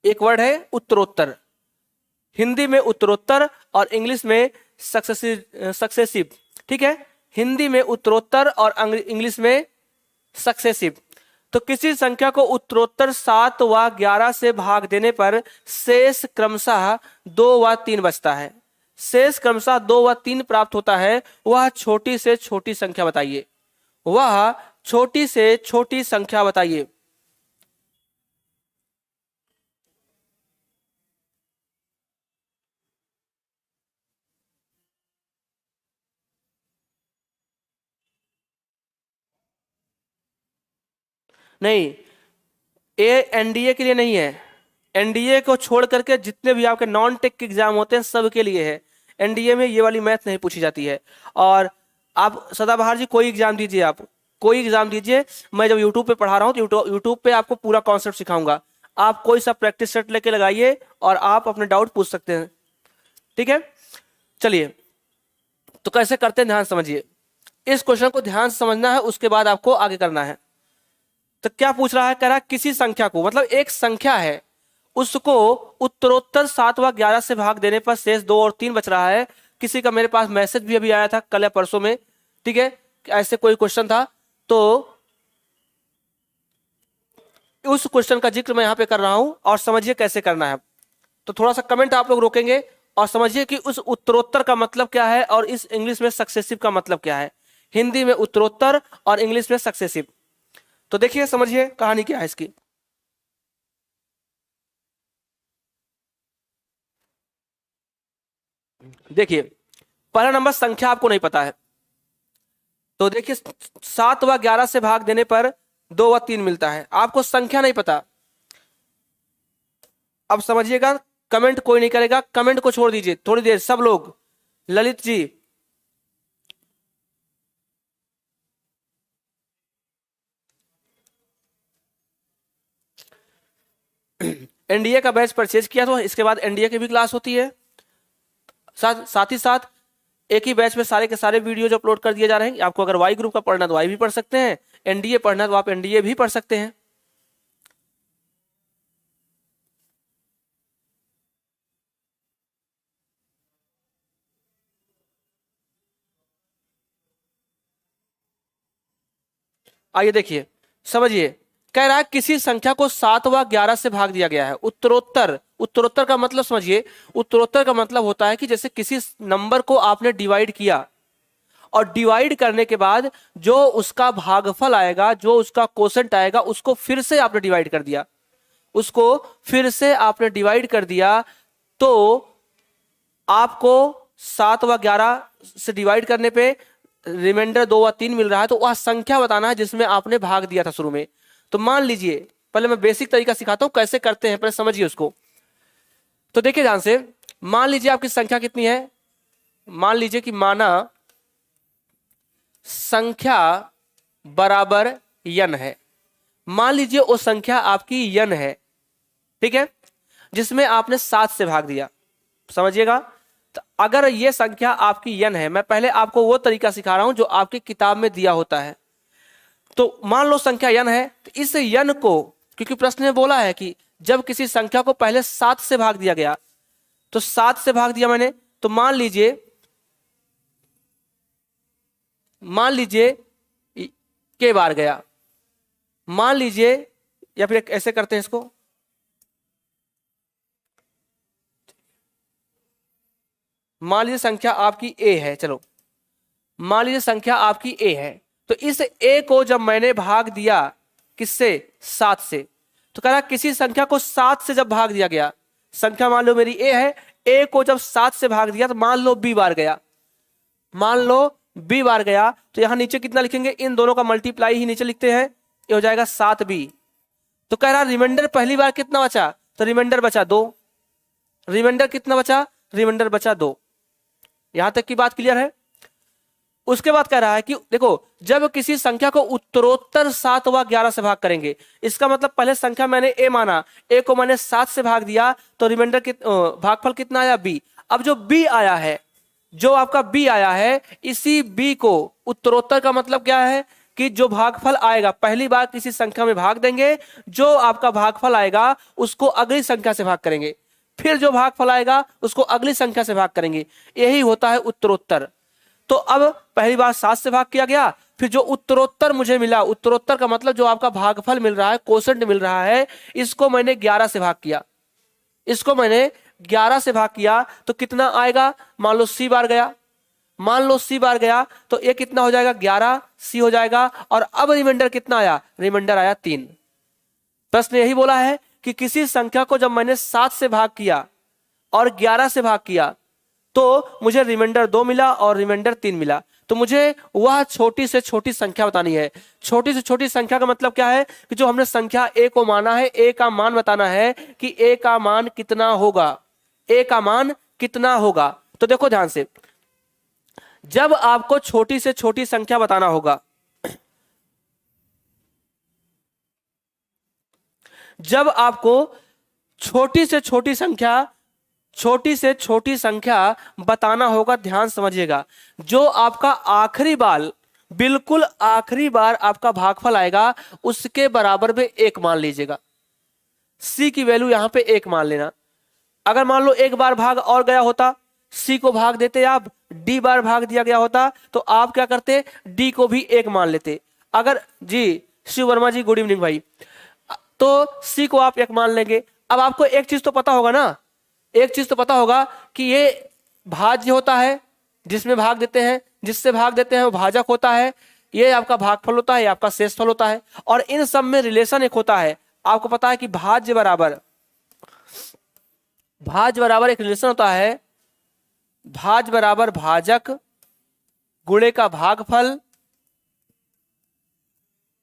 एक वर्ड है उत्तरोत्तर, हिंदी में उत्तरोत्तर और इंग्लिश में सक्सेसिव, ठीक है। हिंदी में उत्तरोत्तर और इंग्लिश में सक्सेसिव। तो किसी संख्या को उत्तरोत्तर 7 व 11 से भाग देने पर शेष क्रमशः 2 व 3 बचता है, शेष क्रमशः 2 व 3 प्राप्त होता है। वह छोटी से छोटी संख्या बताइए, वह छोटी से छोटी संख्या बताइए। नहीं, ये NDA के लिए नहीं है, NDA को छोड़ करके जितने भी आपके नॉन टेक के एग्जाम होते हैं सबके लिए है। NDA में ये वाली मैथ नहीं पूछी जाती है। और आप सदाबहार जी कोई एग्जाम दीजिए, आप कोई एग्जाम दीजिए, मैं जब यूट्यूब पे पढ़ा रहा हूँ तो यूट्यूब पे आपको पूरा कॉन्सेप्ट सिखाऊंगा। आप कोई सा प्रैक्टिस सेट लेके लगाइए और आप अपने डाउट पूछ सकते हैं, ठीक है। चलिए, तो कैसे करते हैं ध्यान समझिए, इस क्वेश्चन को ध्यान से समझना है, उसके बाद आपको आगे करना है। तो क्या पूछ रहा है, कह रहा है किसी संख्या को, मतलब एक संख्या है उसको उत्तरोत्तर 7 व 11 से भाग देने पर शेष 2 और 3 बच रहा है। किसी का मेरे पास मैसेज भी अभी आया था कल या परसों में, ठीक है, ऐसे कोई क्वेश्चन था। तो उस क्वेश्चन का जिक्र मैं यहां पे कर रहा हूं और समझिए कैसे करना है। तो थोड़ा सा कमेंट आप लोग रोकेंगे और समझिए कि उस उत्तरोत्तर का मतलब क्या है और इस इंग्लिश में सक्सेसिव का मतलब क्या है। हिंदी में उत्तरोत्तर और इंग्लिश में सक्सेसिव। तो देखिए समझिए कहानी क्या है इसकी। देखिए, पहला नंबर संख्या आपको नहीं पता है, तो देखिए 7 व 11 से भाग देने पर 2 व 3 मिलता है, आपको संख्या नहीं पता। अब समझिएगा, कमेंट कोई नहीं करेगा, कमेंट को छोड़ दीजिए थोड़ी देर सब लोग। ललित जी, NDA का बैच परचेज किया तो इसके बाद NDA की भी क्लास होती है, साथ ही साथ एक ही बैच में सारे के सारे वीडियो जो अपलोड कर दिए जा रहे हैं। आपको अगर वाई ग्रुप का पढ़ना तो वाई भी पढ़ सकते हैं, NDA पढ़ना तो आप NDA भी पढ़ सकते हैं। आइए देखिए समझिए, कह रहा है किसी संख्या को 7 व 11 से भाग दिया गया है। उत्तरोत्तर, उत्तरोत्तर का मतलब समझिए, उत्तरोत्तर का मतलब होता है कि जैसे किसी नंबर को आपने डिवाइड किया और डिवाइड करने के बाद जो उसका भागफल आएगा, जो उसका कोसेंट आएगा, उसको फिर से आपने डिवाइड कर दिया, उसको फिर से आपने डिवाइड कर दिया, तो आपको 7 व 11 से डिवाइड करने पे रिमाइंडर 2 व 3 मिल रहा है, तो वह संख्या बताना है जिसमें आपने भाग दिया था शुरू में। तो मान लीजिए, पहले मैं बेसिक तरीका सिखाता हूं कैसे करते हैं, पहले समझिए उसको। तो देखिए ध्यान से, मान लीजिए आपकी संख्या कितनी है, मान लीजिए कि माना संख्या बराबर n है। मान लीजिए वो संख्या आपकी n है, ठीक है, जिसमें आपने 7 से भाग दिया। समझिएगा, तो अगर ये संख्या आपकी n है, मैं पहले आपको वो तरीका सिखा रहा हूं जो आपकी किताब में दिया होता है। तो मान लो संख्या n है, तो इस n को, क्योंकि प्रश्न में बोला है कि जब किसी संख्या को पहले 7 से भाग दिया गया, तो 7 से भाग दिया मैंने, तो मान लीजिए के बार गया, मान लीजिए, या फिर ऐसे करते हैं इसको, मान लीजिए संख्या आपकी a है, चलो मान लीजिए संख्या आपकी a है, तो इस a को जब मैंने भाग दिया किससे, 7 से, तो कह रहा किसी संख्या को 7 से जब भाग दिया गया, संख्या मान लो मेरी a है, a को जब 7 से भाग दिया तो मान लो b बार गया, मान लो b बार गया, तो यहां नीचे कितना लिखेंगे, इन दोनों का मल्टीप्लाई ही नीचे लिखते हैं, ये हो जाएगा 7b। तो कह रहा रिमाइंडर पहली बार कितना बचा, तो रिमाइंडर बचा 2, रिमाइंडर कितना बचा, रिमाइंडर बचा 2। यहां तक की बात क्लियर है। उसके बाद कह रहा है कि देखो, जब किसी संख्या को उत्तरोत्तर 7 व 11 से भाग करेंगे, इसका मतलब पहले संख्या मैंने a माना, a को मैंने 7 से भाग दिया, तो रिमाइंडर भागफल कितना आया, b। अब जो b आया है, जो आपका b आया है, इसी b को उत्तरोत्तर का मतलब क्या है कि जो भागफल आएगा, पहली बार किसी संख्या में भाग देंगे, जो आपका भागफल आएगा उसको अगली संख्या से भाग करेंगे, फिर जो भागफल आएगा उसको अगली संख्या से भाग करेंगे, यही होता है उत्तरोत्तर। तो अब पहली बार 7 से भाग किया गया, फिर जो उत्तरोत्तर मुझे मिला, उत्तरोत्तर का मतलब जो आपका भागफल मिल रहा है, कोशेंट मिल रहा है, इसको मैंने 11 से भाग किया, इसको मैंने 11 से भाग किया, तो कितना आएगा, मान लो c बार गया, मान लो c बार गया, तो ये कितना हो जाएगा, 11 c हो जाएगा। और अब रिमाइंडर कितना आया, रिमाइंडर आया 3। प्रश्न यही बोला है कि किसी संख्या को जब मैंने 7 से भाग किया और 11 से भाग किया, तो मुझे रिमाइंडर 2 मिला और रिमाइंडर 3 मिला। तो मुझे वह छोटी से छोटी संख्या बतानी है। छोटी से छोटी संख्या का मतलब क्या है कि जो हमने संख्या a को माना है, a का मान बताना है कि a का मान कितना होगा, a का मान कितना होगा। तो देखो ध्यान से, जब आपको छोटी से छोटी संख्या बताना होगा, जब आपको छोटी से छोटी संख्या बताना होगा, ध्यान समझिएगा, जो आपका आखिरी बार, बिल्कुल आखिरी बार आपका भागफल आएगा, उसके बराबर में 1 मान लीजिएगा। c की वैल्यू यहां पे 1 मान लेना। अगर मान लो एक बार भाग और गया होता, c को भाग देते आप, d बार भाग दिया गया होता, तो आप क्या करते, d को भी 1 मान लेते। अगर जी शिव वर्मा जी, गुड इवनिंग भाई, तो c को आप 1 मान लेंगे। अब आपको एक चीज तो पता होगा ना, एक चीज तो पता होगा कि ये भाज्य होता है, जिसमें भाग देते हैं, जिससे भाग देते हैं वो भाजक होता है, ये आपका भागफल होता है, ये आपका शेषफल होता है। और इन सब में रिलेशन एक होता है, आपको पता है कि भाज्य बराबर एक रिलेशन होता है, भाज्य बराबर भाजक गुणे का भागफल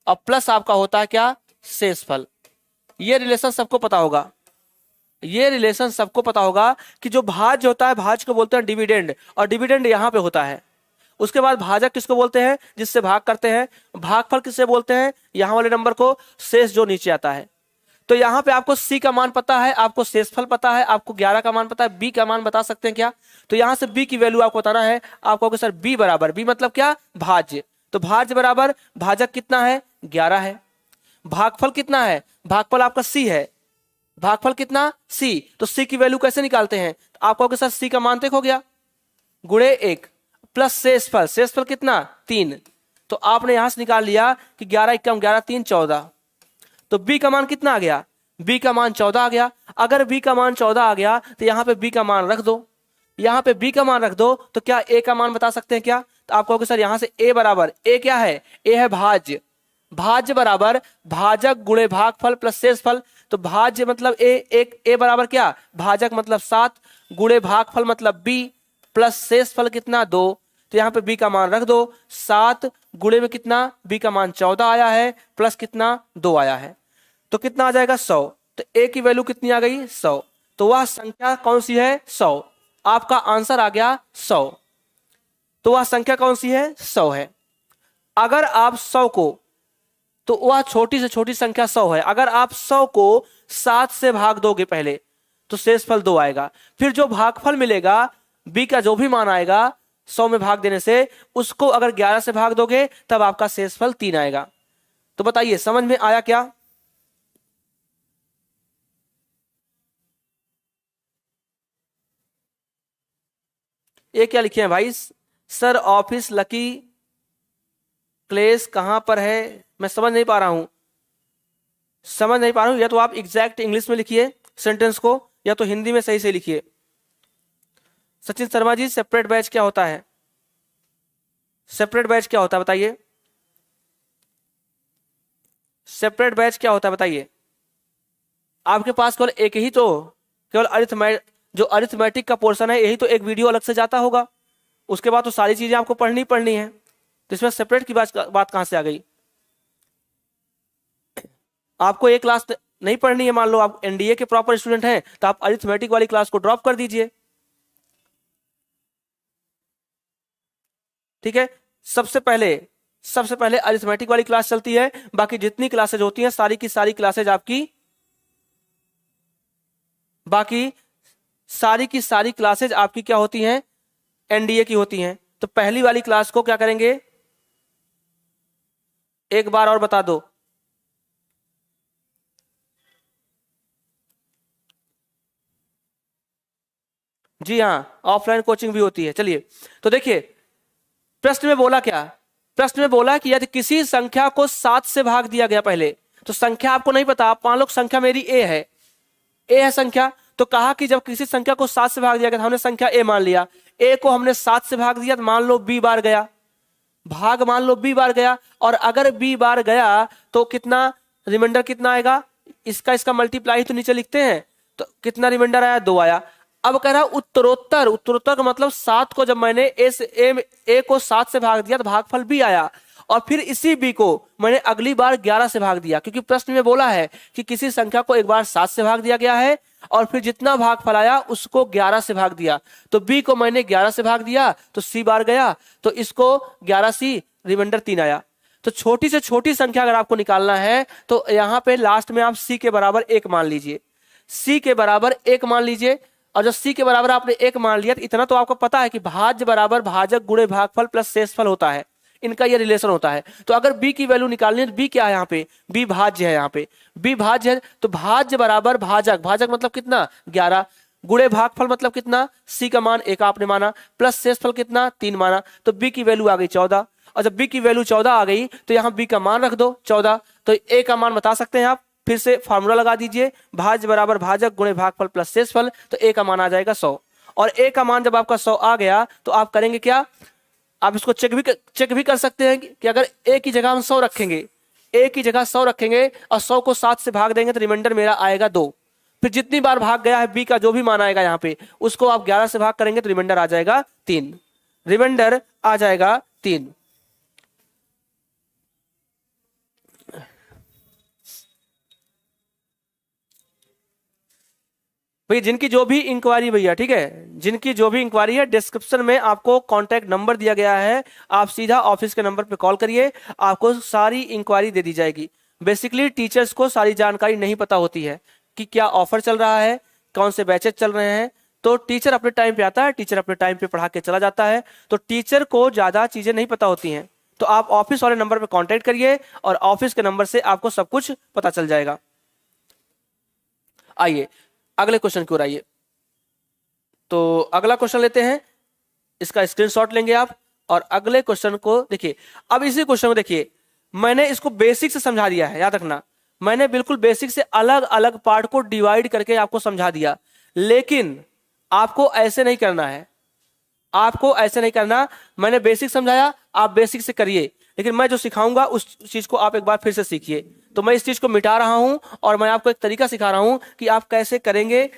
और प्लस आपका होता है क्या, शेषफल। ये रिलेशन सबको पता होगा, ये रिलेशन सबको पता होगा कि जो भाज्य होता है, भाज्य को बोलते हैं डिविडेंड, और डिविडेंड यहां पे होता है। उसके बाद भाजक किसको बोलते हैं, जिससे भाग करते हैं। भागफल किससे बोलते हैं, यहां वाले नंबर को, शेष जो नीचे आता है। तो यहां पे आपको c का मान पता है, आपको शेषफल पता है, आपको 11 का मान पता है, b का मान बता सकते हैं क्या। तो यहां से b की वैल्यू आपको बताना है। आपको सर b बराबर, b मतलब क्या, भाज्य, तो भाज्य बराबर भाजक कितना है, 11 है। भागफल कितना है, भागफल आपका c है, भागफल कितना, c, तो c की वैल्यू कैसे निकालते हैं, तो आपको सर c का मान तक हो गया, गुणे 1 प्लस शेषफल, शेषफल कितना 3, तो आपने यहां से निकाल लिया कि 11 × 11 3 14। तो b का मान कितना आ गया, b का मान 14 आ गया। अगर b का मान 14 आ गया तो यहां पे b का मान रख दो, यहां पे b का मान रख दो, तो क्या a का मान बता सकते हैं क्या। तो आप कहोगे सर यहां से a बराबर, a क्या है, a है भाज्य, भाज्य बराबर भाजक गुणे भागफल प्लस शेषफल। तो भाज्य मतलब ए बराबर क्या, भाजक मतलब 7 गुणे भागफल मतलब बी प्लस शेषफल कितना 2। तो यहाँ पे बी का मान रख दो, 7 गुणे में कितना, बी का मान 14 आया है प्लस कितना 2 आया है, तो कितना आ जाएगा 100। तो ए की वैल्यू कितनी आ गई 100। तो वह संख्या कौन सी है 100। आपका आंसर आ गया 100। तो वह संख्या कौन सी है 100 है। अगर आप 100 को, तो वह छोटी से छोटी संख्या 100 है, अगर आप 100 को 7 से भाग दोगे पहले तो शेषफल 2 आएगा। फिर जो भागफल मिलेगा बी का जो भी मान आएगा 100 में भाग देने से, उसको अगर 11 से भाग दोगे तब आपका शेषफल 3 आएगा। तो बताइए समझ में आया क्या। ये क्या लिखे हैं भाई, सर ऑफिस लकी प्लेस कहां पर है, मैं समझ नहीं पा रहा हूं, समझ नहीं पा रहा हूं। या तो आप एग्जैक्ट इंग्लिश में लिखिए सेंटेंस को, या तो हिंदी में सही से लिखिए। सचिन शर्मा जी, सेपरेट बैच क्या होता है, सेपरेट बैच क्या होता है बताइए, सेपरेट बैच क्या होता है बताइए। आपके पास केवल एक ही तो, केवल जो अरिथमेटिक का पोर्शन है यही तो एक वीडियो अलग से जाता होगा, उसके बाद तो सारी चीजें आपको पढ़नी है। तो इसमें सेपरेट की बात कहां से आ गई। आपको एक क्लास नहीं पढ़नी है, मान लो आप एनडीए के प्रॉपर स्टूडेंट हैं, तो आप अरिथमेटिक वाली क्लास को ड्रॉप कर दीजिए, ठीक है। सबसे पहले अरिथमेटिक वाली क्लास चलती है, बाकी जितनी क्लासेज होती हैं सारी की सारी क्लासेज आपकी, बाकी सारी की सारी क्लासेज आपकी क्या होती हैं, एनडीए की होती हैं। तो पहली वाली क्लास को क्या करेंगे, एक बार और बता दो। जी हाँ, ऑफलाइन कोचिंग भी होती है। चलिए तो देखिए प्रश्न में बोला क्या, प्रश्न में बोला कि यदि किसी संख्या को 7 से भाग दिया गया पहले, तो संख्या आपको नहीं पता, आप मान लो संख्या मेरी ए है संख्या, तो कहा कि जब किसी संख्या को 7 से भाग दिया गया, हमने संख्या ए मान लिया, ए को हमने 7 से भाग दिया, तो मान लो बी बार गया, भाग मान लो बी बार गया, और अगर बी बार गया तो कितना रिमाइंडर कितना आएगा, इसका मल्टीप्लाई तो नीचे लिखते हैं, तो कितना रिमाइंडर आया 2 आया। अब कह रहा उत्तरोत्तर का मतलब 7 को जब मैंने ए को 7 से भाग दिया तो भागफल बी आया, और फिर इसी बी को मैंने अगली बार 11 से भाग दिया, क्योंकि प्रश्न में बोला है कि किसी संख्या को एक बार 7 से भाग दिया गया है और फिर जितना भागफल आया उसको 11 से भाग दिया। तो बी को मैंने 11 से भाग दिया तो सी बार गया, तो इसको 11 सी रिमाइंडर 3 आया। तो छोटी से छोटी संख्या अगर आपको निकालना है तो यहां पे लास्ट में आप सी के बराबर 1 मान लीजिए, सी के बराबर 1 मान लीजिए। और जब सी के बराबर आपने 1 मान लिया तो इतना तो आपको पता है कि भाज्य बराबर भाजक गुणे भागफल प्लस शेषफल होता है, इनका ये रिलेशन होता है। तो अगर b की वैल्यू निकालनी है तो b क्या है, यहाँ पे b भाज्य है, यहाँ पे b भाज्य है, तो भाज्य बराबर भाजक मतलब कितना 11 गुणे भागफल मतलब कितना, c का मान 1 आपने माना प्लस शेषफल कितना 3 माना, तो b की वैल्यू आ गई 14। और जब b की वैल्यू 14 आ गई तो यहाँ b का मान रख दो 14, तो a का मान बता सकते हैं आप, फिर से फार्मूला लगा दीजिए, भाज्य बराबर भाजक गुणे भागफल प्लस शेषफल, तो a का मान आ जाएगा 100। और a का मान जब आपका 100 आ गया तो आप करेंगे क्या, आप इसको चेक भी कर सकते हैं कि अगर a की जगह हम 100 रखेंगे, a की जगह 100 रखेंगे और 100 को 7 से भाग देंगे तो रिमाइंडर मेरा आएगा 2। फिर जितनी बार भाग गया है b का जो भी मान आएगा यहाँ पे उसको आप 11 से भाग करेंगे तो रिमाइंडर आ जाएगा 3, रिमाइंडर आ जाएगा 3। भैया जिनकी जो भी इंक्वायरी, भैया ठीक है, जिनकी जो भी इंक्वायरी है डिस्क्रिप्शन में आपको कांटेक्ट नंबर दिया गया है, आप सीधा ऑफिस के नंबर पे कॉल करिए, आपको सारी इंक्वायरी दे दी जाएगी। बेसिकली टीचर्स को सारी जानकारी नहीं पता होती है कि क्या ऑफर चल रहा है, कौन से बैचेज चल रहे हैं, तो टीचर अपने टाइम पे आता है, टीचर अपने टाइम पे पढ़ा के चला जाता है, तो टीचर को ज्यादा चीजें नहीं पता होती हैं। तो आप ऑफिस वाले नंबर पे कांटेक्ट करिए और ऑफिस के नंबर से आपको सब कुछ पता चल जाएगा। आइए अगले क्वेश्चन की ओर आइए। तो अगला क्वेश्चन लेते हैं, इसका स्क्रीनशॉट लेंगे आप और अगले क्वेश्चन को देखिए। अब इसी क्वेश्चन को देखिए, मैंने इसको बेसिक से समझा दिया है, याद रखना मैंने बिल्कुल बेसिक से अलग अलग पार्ट को डिवाइड करके आपको समझा दिया, लेकिन आपको ऐसे नहीं करना है, आपको ऐसे नहीं करना। मैंने बेसिक समझाया, आप बेसिक से करिए, लेकिन मैं जो सिखाऊंगा उस चीज को आप एक बार फिर से सीखिए। तो मैं इस चीज को मिटा रहा हूं और मैं आपको एक तरीका सिखा रहा हूं कि आप कैसे करेंगे।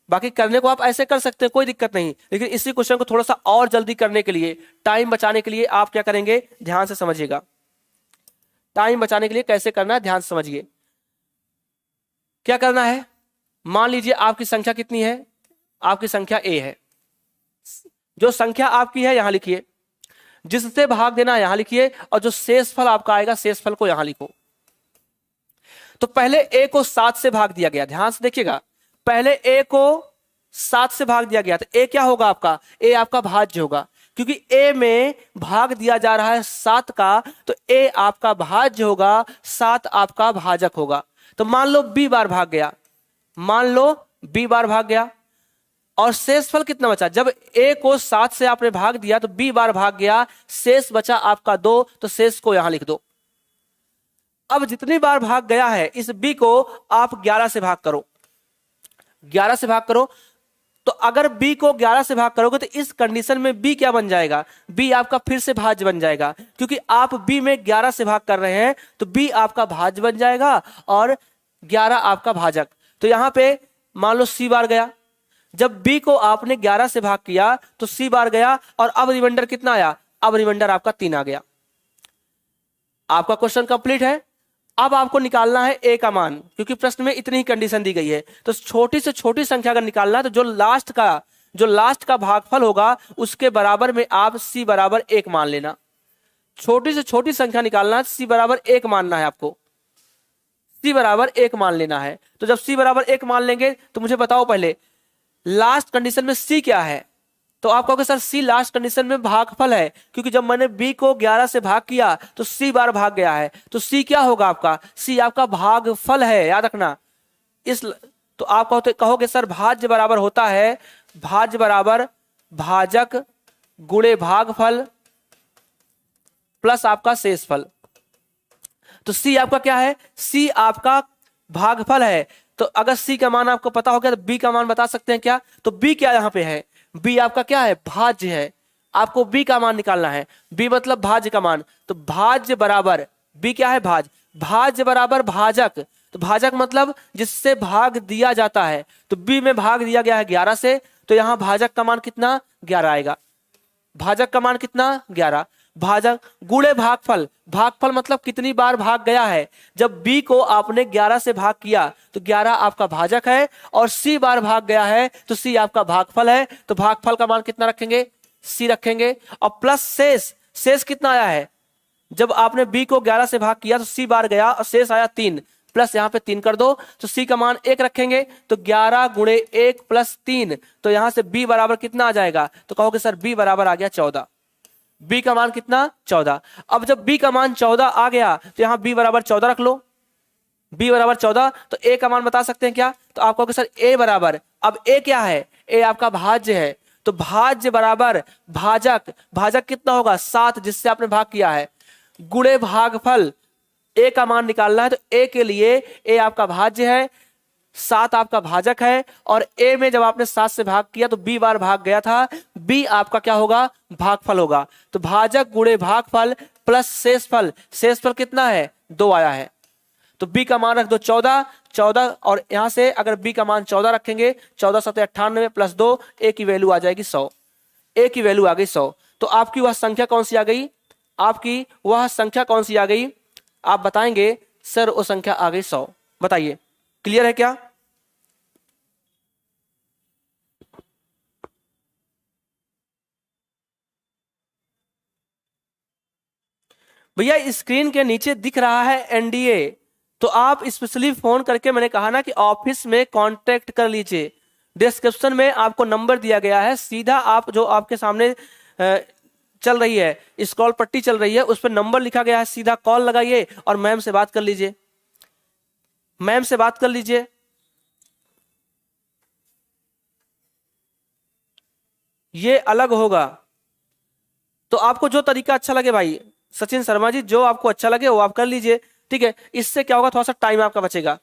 बाकी करने को आप ऐसे कर सकते हैं, कोई दिक्कत नहीं, लेकिन इसी क्वेश्चन को थोड़ा सा और जल्दी करने के लिए, टाइम बचाने के लिए आप क्या करेंगे, ध्यान से समझिएगा। टाइम बचाने के लिए कैसे करना है ध्यान से समझिए। क्या करना है, मान लीजिए आपकी संख्या कितनी है, आपकी संख्या a है। जो संख्या आपकी है यहां लिखिए, जिससे भाग देना है यहां लिखिए, और जो शेषफल आपका आएगा शेषफल को यहां लिखो। तो पहले a को 7 से भाग दिया गया, ध्यान से देखिएगा, पहले a को 7 से भाग दिया गया, तो a क्या होगा आपका, a आपका भाज्य होगा, क्योंकि a में भाग दिया जा रहा है 7 का, तो a आपका भाज्य होगा, 7 आपका भाजक होगा। तो मान लो b बार भाग गया, मान लो b बार भाग गया, और शेषफल कितना बचा, जब a को 7 से आपने भाग दिया तो b बार भाग गया, शेष बचा आपका 2, तो शेष को यहां लिख दो। अब जितनी बार भाग गया है इस b को आप 11 से भाग करो, 11 से भाग करो। तो अगर b को 11 से भाग करोगे तो इस कंडीशन में b क्या बन जाएगा, b आपका फिर से भाज्य बन जाएगा, क्योंकि आप b में 11 से भाग कर रहे हैं, तो b आपका भाज्य बन जाएगा और 11 आपका भाजक। तो यहां पे मान लो c बार गया, जब b को आपने 11 से भाग किया तो c बार गया, और अब रिमाइंडर कितना आया, अब रिमाइंडर आपका 3 आ गया। आपका क्वेश्चन कंप्लीट है। अब आपको निकालना है a का मान, क्योंकि प्रश्न में इतनी ही कंडीशन दी गई है। तो छोटी से छोटी संख्या अगर निकालना है तो जो लास्ट का भागफल होगा उसके बराबर में आप c बराबर 1 मान लेना। छोटी से छोटी संख्या निकालना है, c बराबर 1 मानना है आपको, c बराबर 1 मान लेना है। तो जब c बराबर 1 मान लेंगे तो मुझे बताओ पहले लास्ट कंडीशन में c क्या है, तो आप कहोगे सर c लास्ट कंडीशन में भागफल है, क्योंकि जब मैंने b को 11 से भाग किया तो c बार भाग गया है, तो c क्या होगा आपका, c आपका भागफल है, याद रखना। तो आप कहोगे सर भाज्य बराबर होता है, भाज्य बराबर भाजक गुणे भागफल प्लस आपका शेषफल। तो c आपका क्या है, c आपका भागफल है। तो अगर c का मान आपको पता हो गया तो b का मान बता सकते हैं क्या, तो b क्या यहां पे है, b आपका क्या है, भाज्य है। आपको b का मान निकालना है, b मतलब भाज्य का मान, तो भाज्य बराबर b क्या है, भाज्य बराबर भाजक। तो भाजक मतलब जिससे भाग दिया जाता है, तो b में भाग दिया गया है 11 से, तो यहां भाजक का मान कितना 11 आएगा, भाजक का मान कितना 11, भाजक गुणे भागफल, भागफल मतलब कितनी बार भाग गया है। जब b को आपने 11 से भाग किया तो 11 आपका भाजक है, और c बार भाग गया है तो c आपका भागफल है। तो भागफल का मान कितना रखेंगे, c रखेंगे, और प्लस शेष कितना आया है, जब आपने b को 11 से भाग किया तो c बार गया और शेष आया 3, प्लस यहाँ पे 3 कर दो, तो c का मान 1 रखेंगे, तो 11 गुणे 1 प्लस 3, तो यहां से b बराबर कितना आ जाएगा, तो कहोगे सर b बराबर आ गया 14, b का मान कितना 14। अब जब b का मान 14 आ गया तो यहां b बराबर 14 रख लो, b बराबर 14, तो a का मान बता सकते हैं क्या, तो आप कहोगे सर a बराबर, अब a क्या है, a आपका भाज्य है, तो भाज्य बराबर भाजक, भाजक कितना होगा 7 जिससे आपने भाग किया है, गुणे भागफल, a का मान निकालना है, तो a के लिए a आपका भाज्य है, 7 आपका भाजक है, और a में जब आपने 7 से भाग किया तो b बार भाग गया था, b आपका क्या होगा, भागफल होगा। तो भाजक गुणे भागफल प्लस शेषफल, शेषफल कितना है 2 आया है, तो b का मान रख दो 14, और यहां से अगर b का मान 14 रखेंगे, 14 7 98 प्लस 2, a की वैल्यू आ जाएगी 100, a की वैल्यू आ गई 100। तो आपकी वह संख्या कौन सी आ गई, आपकी वह संख्या कौन सी आ गई, आप बताएंगे सर वो संख्या आ गई 100। बताइए क्लियर है क्या। भैया स्क्रीन के नीचे दिख रहा है एनडीए, तो आप स्पेशली फोन करके, मैंने कहा ना कि ऑफिस में कांटेक्ट कर लीजिए, डिस्क्रिप्शन में आपको नंबर दिया गया है, सीधा आप जो आपके सामने चल रही है स्क्रॉल पट्टी चल रही है उस पर नंबर लिखा गया है, सीधा कॉल लगाइए और मैम से बात कर लीजिए, मैम से बात कर लीजिए। ये अलग होगा, तो आपको जो तरीका अच्छा लगे भाई सचिन शर्मा जी, जो आपको अच्छा लगे वो आप कर लीजिए, ठीक है। इससे क्या होगा, थोड़ा सा टाइम आपका बचेगा।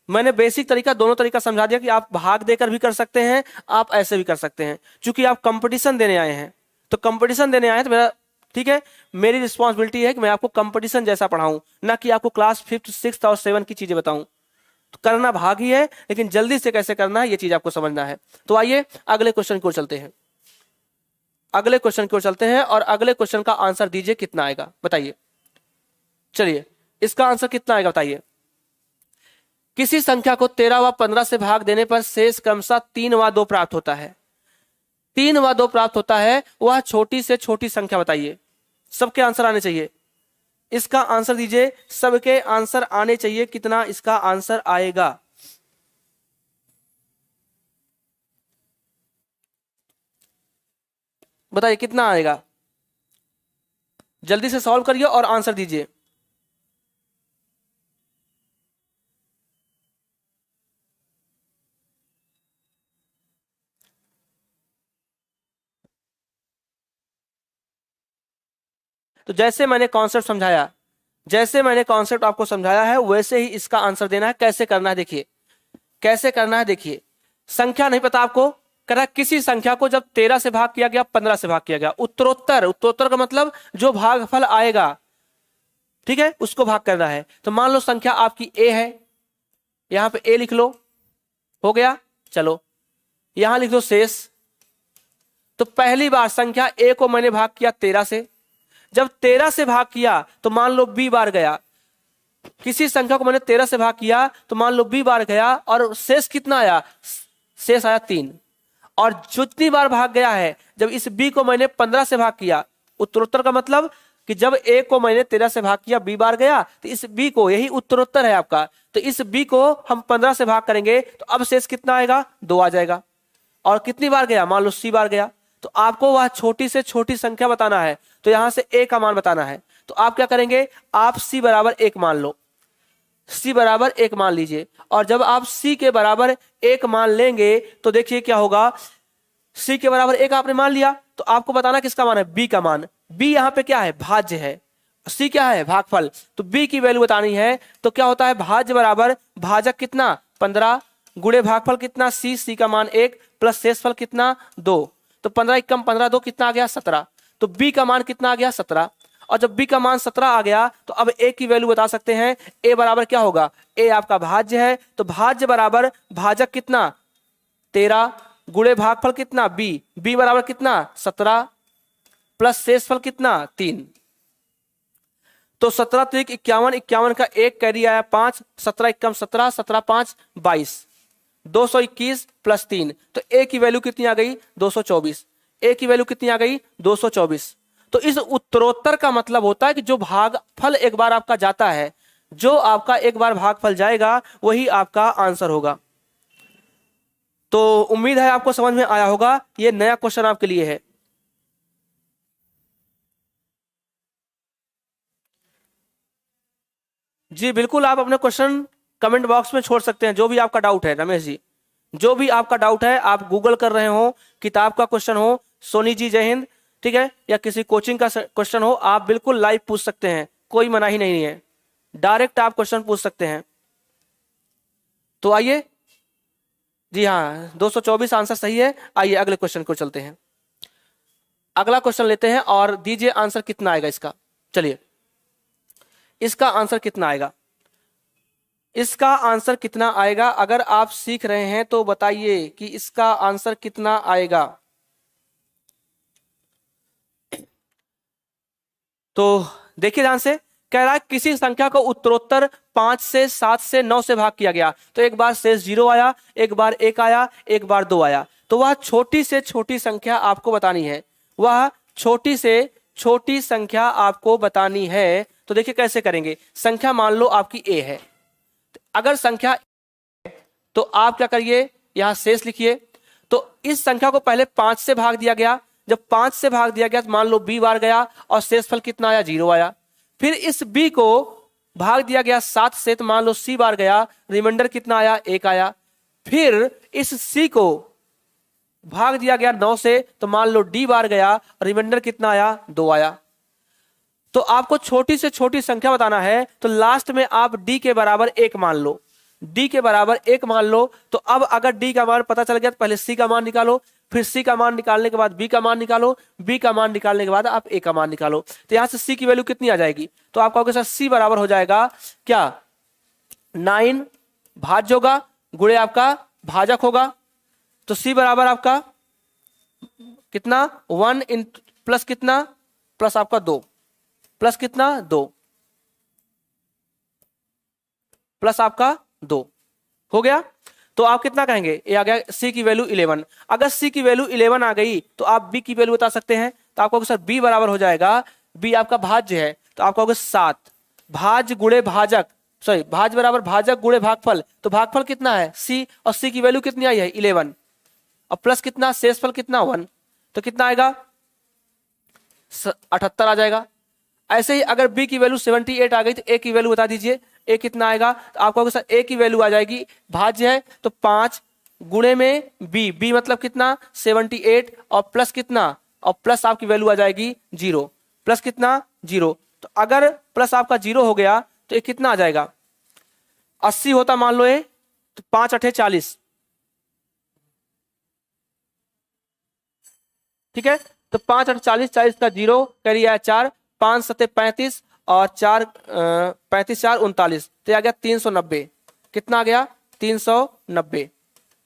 मैंने बेसिक तरीका, दोनों तरीका समझा दिया कि आप भाग देकर भी कर सकते हैं, आप ऐसे भी कर सकते हैं। क्योंकि आप कंपटीशन देने आए हैं, तो कंपटीशन देने आए हैं तो मेरा ठीक है, मेरी रिस्पॉन्सिबिलिटी है कि मैं आपको कंपटीशन जैसा पढ़ाऊं, ना कि आपको क्लास 5th 6th और 7 की चीजें बताऊं। तो करना भाग ही है, लेकिन जल्दी से कैसे करना है ये चीज आपको समझना है। तो आइए अगले क्वेश्चन की ओर चलते हैं, अगले क्वेश्चन की ओर चलते हैं और अगले क्वेश्चन का आंसर दीजिए कितना आएगा, बताइए। चलिए इसका आंसर कितना आएगा बताइए। किसी संख्या को 13 व 15 से भाग देने पर शेष क्रमशः 3 व 2 प्राप्त होता है। 3 व 2 प्राप्त होता है, वह छोटी से छोटी संख्या बताइए। सबके आंसर आने चाहिए, इसका आंसर दीजिए, सबके आंसर आने चाहिए। कितना इसका आंसर आएगा, बताइए कितना आएगा, जल्दी से सॉल्व करिए और आंसर दीजिए। तो जैसे मैंने कॉन्सेप्ट समझाया, जैसे मैंने कॉन्सेप्ट आपको समझाया है वैसे ही इसका आंसर देना है। कैसे करना है देखिए, कैसे करना है देखिए। संख्या नहीं पता आपको, कह रहा किसी संख्या को जब 13 से भाग किया गया, 15 से भाग किया गया, उत्तरोत्तर, उत्तरोत्तर का मतलब जो भागफल आएगा, ठीक है, उसको भाग करना है। तो मान लो संख्या आपकी ए है, यहां पे ए लिख लो, हो गया। चलो यहां लिख दो शेष। तो पहली बार संख्या ए को मैंने भाग किया 13 से, जब 13 से भाग किया तो मान लो बी बार गया। किसी संख्या को मैंने 13 से भाग किया तो मान लो बी बार गया, और शेष कितना आया, शेष आया 3। और जितनी बार भाग गया है, जब इस बी को मैंने 15 से भाग किया, उत्तरोत्तर का मतलब कि जब ए को मैंने 13 से भाग किया, बी बार गया, तो इस बी को, यही उत्तरोत्तर है आपका, तो इस बी को हम 15 से भाग करेंगे तो अब शेष कितना आएगा, 2 आ जाएगा। और कितनी बार गया, मान लो सी बार गया, तो आपको वह छोटी से छोटी संख्या बताना है, तो यहां से ए का मान बताना है। तो आप क्या करेंगे, आप सी बराबर 1 मान लो, सी बराबर 1 मान लीजिए। और जब आप सी के बराबर 1 मान लेंगे तो देखिए क्या होगा, सी के बराबर 1 आपने मान लिया, तो आपको बताना किसका मान है, बी का मान। बी यहां पे क्या है, भाज्य है, सी क्या है, भागफल। तो बी की वैल्यू बतानी है, तो क्या होता है, भाज्य बराबर भाजक कितना 15 गुणे भागफल कितना सी, सी का मान 1 प्लस शेषफल कितना 2। तो 15 एकम 15, 2 कितना आ गया 17। तो बी का मान कितना आ गया 17। और जब बी का मान 17 आ गया तो अब ए की वैल्यू बता सकते हैं। ए बराबर क्या होगा, ए आपका भाज्य है, तो भाज्य बराबर भाजक कितना 13 गुणे भागफल कितना बी, बी बराबर कितना 17 प्लस शेषफल कितना 3। तो 17 त्रिक 51, 51 का 1 कैरी आया 5, 17 एकम 17, 17 5 22, 221 प्लस 3। तो ए की वैल्यू कितनी आ गई 224। ए की वैल्यू कितनी आ गई 224। तो इस उत्तरोत्तर का मतलब होता है कि जो भागफल एक बार आपका जाता है, जो आपका एक बार भागफल जाएगा वही आपका आंसर होगा। तो उम्मीद है आपको समझ में आया होगा, ये नया क्वेश्चन आपके लिए है। जी बिल्कुल, आप अपने क्वेश्चन कमेंट बॉक्स में छोड़ सकते हैं, जो भी आपका डाउट है। रमेश जी, जो भी आपका डाउट है, आप गूगल कर रहे हो, किताब का क्वेश्चन हो, सोनी जी जय हिंद, ठीक है, या किसी कोचिंग का क्वेश्चन हो, आप बिल्कुल लाइव पूछ सकते हैं, कोई मनाही नहीं है, डायरेक्ट आप क्वेश्चन पूछ सकते हैं। तो आइए, जी हाँ 224 आंसर सही है। आइए अगले क्वेश्चन को चलते हैं, अगला क्वेश्चन लेते हैं और दीजिए आंसर कितना आएगा इसका। चलिए इसका आंसर कितना आएगा, इसका आंसर कितना आएगा, अगर आप सीख रहे हैं तो बताइए कि इसका आंसर कितना आएगा। तो देखिए ध्यान से, कह रहा है किसी संख्या को उत्तरोत्तर 5 से 7 से 9 से भाग किया गया, तो एक बार शेष 0 आया, एक बार 1 आया, एक बार 2 आया। तो वह छोटी से छोटी संख्या आपको बतानी है, वह छोटी से छोटी संख्या आपको बतानी है। तो देखिए कैसे करेंगे, संख्या मान लो आपकी ए है, अगर संख्या तो आप क्या करिए, यहां शेष लिखिए। तो इस संख्या को पहले 5 से भाग दिया गया, जब 5 से भाग दिया गया तो मान लो बी बार गया और शेषफल कितना आया 0 आया। फिर इस बी को भाग दिया गया 7 से, तो मान लो सी बार गया, रिमाइंडर कितना आया 1 आया। फिर इस सी को भाग दिया गया 9 से, तो मान लो डी बार गया, रिमाइंडर कितना आया 2 आया। तो आपको छोटी से छोटी संख्या बताना है, तो लास्ट में आप डी के बराबर 1 मान लो, डी के बराबर 1 मान लो। तो अब अगर डी का मान पता चल गया तो पहले सी का मान निकालो, फिर सी का मान निकालने के बाद बी का मान निकालो, बी का मान निकालने के बाद आप ए का मान निकालो। तो यहां से सी की वैल्यू कितनी आ जाएगी, तो आप कहोगे सर सी बराबर हो जाएगा क्या 9 भाज्य होगा गुणे आपका भाजक होगा। तो सी बराबर आपका कितना 1 इन प्लस कितना प्लस आपका 2 प्लस कितना 2 प्लस आपका 2 हो गया। तो आप कितना कहेंगे, ये आ गया सी की वैल्यू 11। अगर सी की वैल्यू 11 आ गई तो आप बी की वैल्यू बता सकते हैं। तो आप कहोगे सर बी बराबर हो जाएगा, बी आपका भाज्य है तो आप कहोगे 7 भाज्य गुणे भाजक, सॉरी भाज्य बराबर भाजक गुणे भागफल। तो भागफल कितना है सी, और सी की वैल्यू कितनी आई है 11, और प्लस कितना शेषफल कितना 1, तो कितना आएगा 78 आ जाएगा। ऐसे ही अगर बी की वैल्यू 78 आ गई तो ए की वैल्यू बता दीजिए, ए कितना आएगा। तो आप कहोगे सर ए की वैल्यू आ जाएगी, भाज्य है तो 5 गुणे में बी, बी मतलब कितना 78 और प्लस कितना, और प्लस आपकी वैल्यू आ जाएगी 0, प्लस कितना 0। तो अगर प्लस आपका 0 हो गया तो ये कितना आ जाएगा 80 होता मान लो ये, तो 5 8 40, ठीक है। तो 5 8 40, 40 का 0 करिए 4, 5 7 35 और 4 35 4 39, तो आ गया 390। कितना आ गया 390।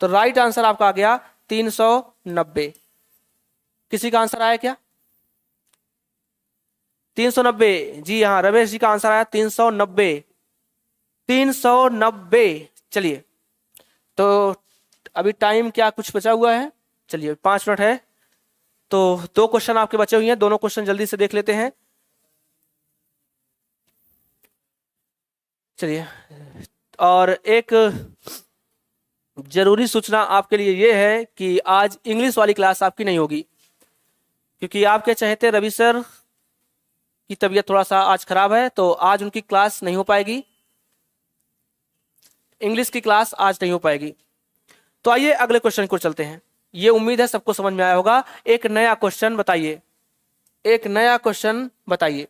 तो राइट आंसर आपका आ गया 390। किसी का आंसर आया क्या 390? जी हाँ, रमेश जी का आंसर आया 390, 390। चलिए, तो अभी टाइम क्या कुछ बचा हुआ है, चलिए 5 मिनट है, तो 2 क्वेश्चन आपके बचे हुए हैं, दोनों क्वेश्चन जल्दी से देख लेते हैं। चलिए, और एक जरूरी सूचना आपके लिए यह है कि आज इंग्लिश वाली क्लास आपकी नहीं होगी, क्योंकि आपके चहेते रवि सर की तबीयत थोड़ा सा आज खराब है, तो आज उनकी क्लास नहीं हो पाएगी, इंग्लिश की क्लास आज नहीं हो पाएगी। तो आइए अगले क्वेश्चन को चलते हैं। ये उम्मीद है सबको समझ में आया होगा। एक नया क्वेश्चन बताइए, एक नया क्वेश्चन बताइए।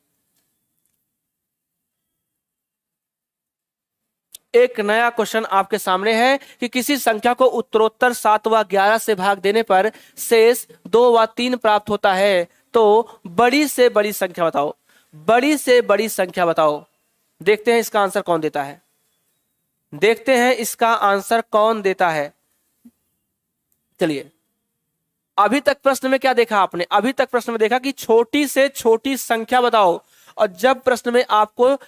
एक नया क्वेश्चन आपके सामने है कि किसी संख्या को उत्तरोत्तर 7 व 11 से भाग देने पर शेष 2 व 3 प्राप्त होता है, तो बड़ी से बड़ी संख्या बताओ, बड़ी से बड़ी संख्या बताओ। देखते हैं इसका आंसर कौन देता है, देखते हैं इसका आंसर कौन देता है। चलिए, अभी तक प्रश्न में क्या देखा आपने, अभी तक प्रश्न में देखा कि छोटी से छोटी संख्या बताओ, और जब प्रश्न में आपको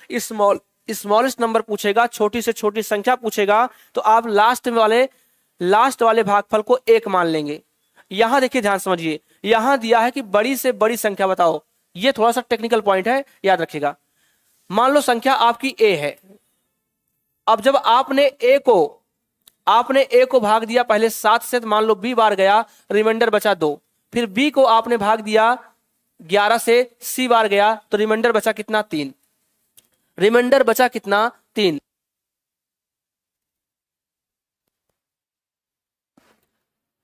स्मॉलेस्ट नंबर पूछेगा, छोटी से छोटी संख्या पूछेगा, तो आप लास्ट वाले भागफल को 1 मान लेंगे। यहां देखिए, ध्यान समझिए, यहां दिया है कि बड़ी से बड़ी संख्या बताओ। ये थोड़ा सा टेक्निकल पॉइंट है, याद रखिएगा। मान लो संख्या आपकी a है, अब जब आपने a को भाग दिया पहले 7 से, तो मान लो b बार गया, रिमाइंडर बचा 2, फिर b को आपने भाग दिया 11 से, c बार गया, तो रिमाइंडर बचा कितना 3, रिमाइंडर बचा कितना 3।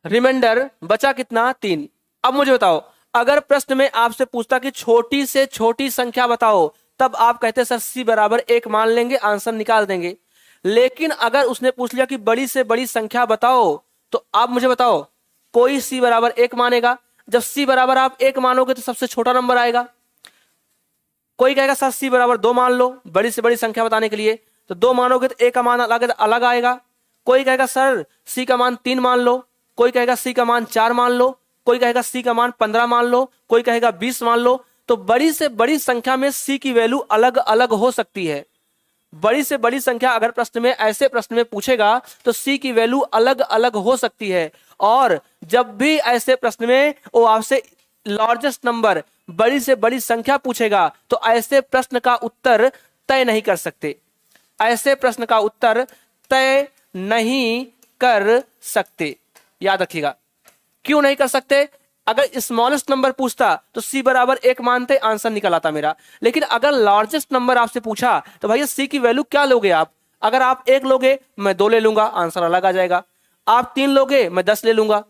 रिमाइंडर बचा कितना 3। अब मुझे बताओ, अगर प्रश्न में आपसे पूछता कि छोटी से छोटी संख्या बताओ, तब आप कहते सर c बराबर 1 मान लेंगे, आंसर निकाल देंगे। लेकिन अगर उसने पूछ लिया कि बड़ी से बड़ी संख्या बताओ, तो आप मुझे बताओ, कोई c बराबर 1 मानेगा। जब c बराबर आप 1 मानोगे तो सबसे छोटा नंबर आएगा। कोई कहेगा सर c बराबर 2 मान लो, बड़ी से बड़ी संख्या बताने के लिए, तो 2 मानोगे तो a का मान अलग आएगा। कोई कहेगा सर c का मान 3 मान लो, कोई कहेगा c का मान 4 मान लो, कोई कहेगा c का मान 15 मान लो, कोई कहेगा 20 मान लो। तो बड़ी से बड़ी संख्या में c की वैल्यू अलग अलग हो सकती है। बड़ी से बड़ी संख्या अगर प्रश्न में ऐसे प्रश्न में पूछेगा तो c की वैल्यू अलग अलग हो सकती है। और जब भी ऐसे प्रश्न में वो आपसे लार्जेस्ट नंबर, बड़ी से बड़ी संख्या पूछेगा, तो ऐसे प्रश्न का उत्तर तय नहीं कर सकते, ऐसे प्रश्न का उत्तर तय नहीं कर सकते। याद रखिएगा, क्यों नहीं कर सकते? अगर स्मॉलेस्ट नंबर पूछता तो c बराबर 1 मानते, आंसर निकल आता मेरा। लेकिन अगर लार्जेस्ट नंबर आपसे पूछा तो भैया c की वैल्यू क्या लोगे आप? अगर आप 1 लोगे, मैं 2 ले लूंगा, आंसर अलग आ जाएगा। आप 3 लोगे, मैं 10 ले लूंगा।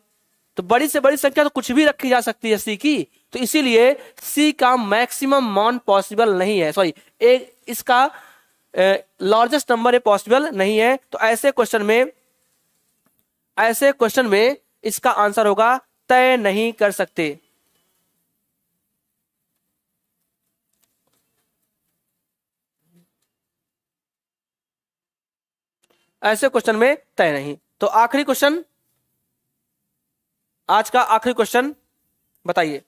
तो बड़ी से बड़ी संख्या तो कुछ भी रखी जा सकती है c की, तो इसीलिए c का मैक्सिमम मान पॉसिबल नहीं है, सॉरी इसका लार्जेस्ट नंबर पॉसिबल नहीं है। तो ऐसे क्वेश्चन में इसका आंसर होगा तय नहीं कर सकते। ऐसे क्वेश्चन में तय नहीं। तो आखिरी क्वेश्चन, आज का आखिरी क्वेश्चन बताइए।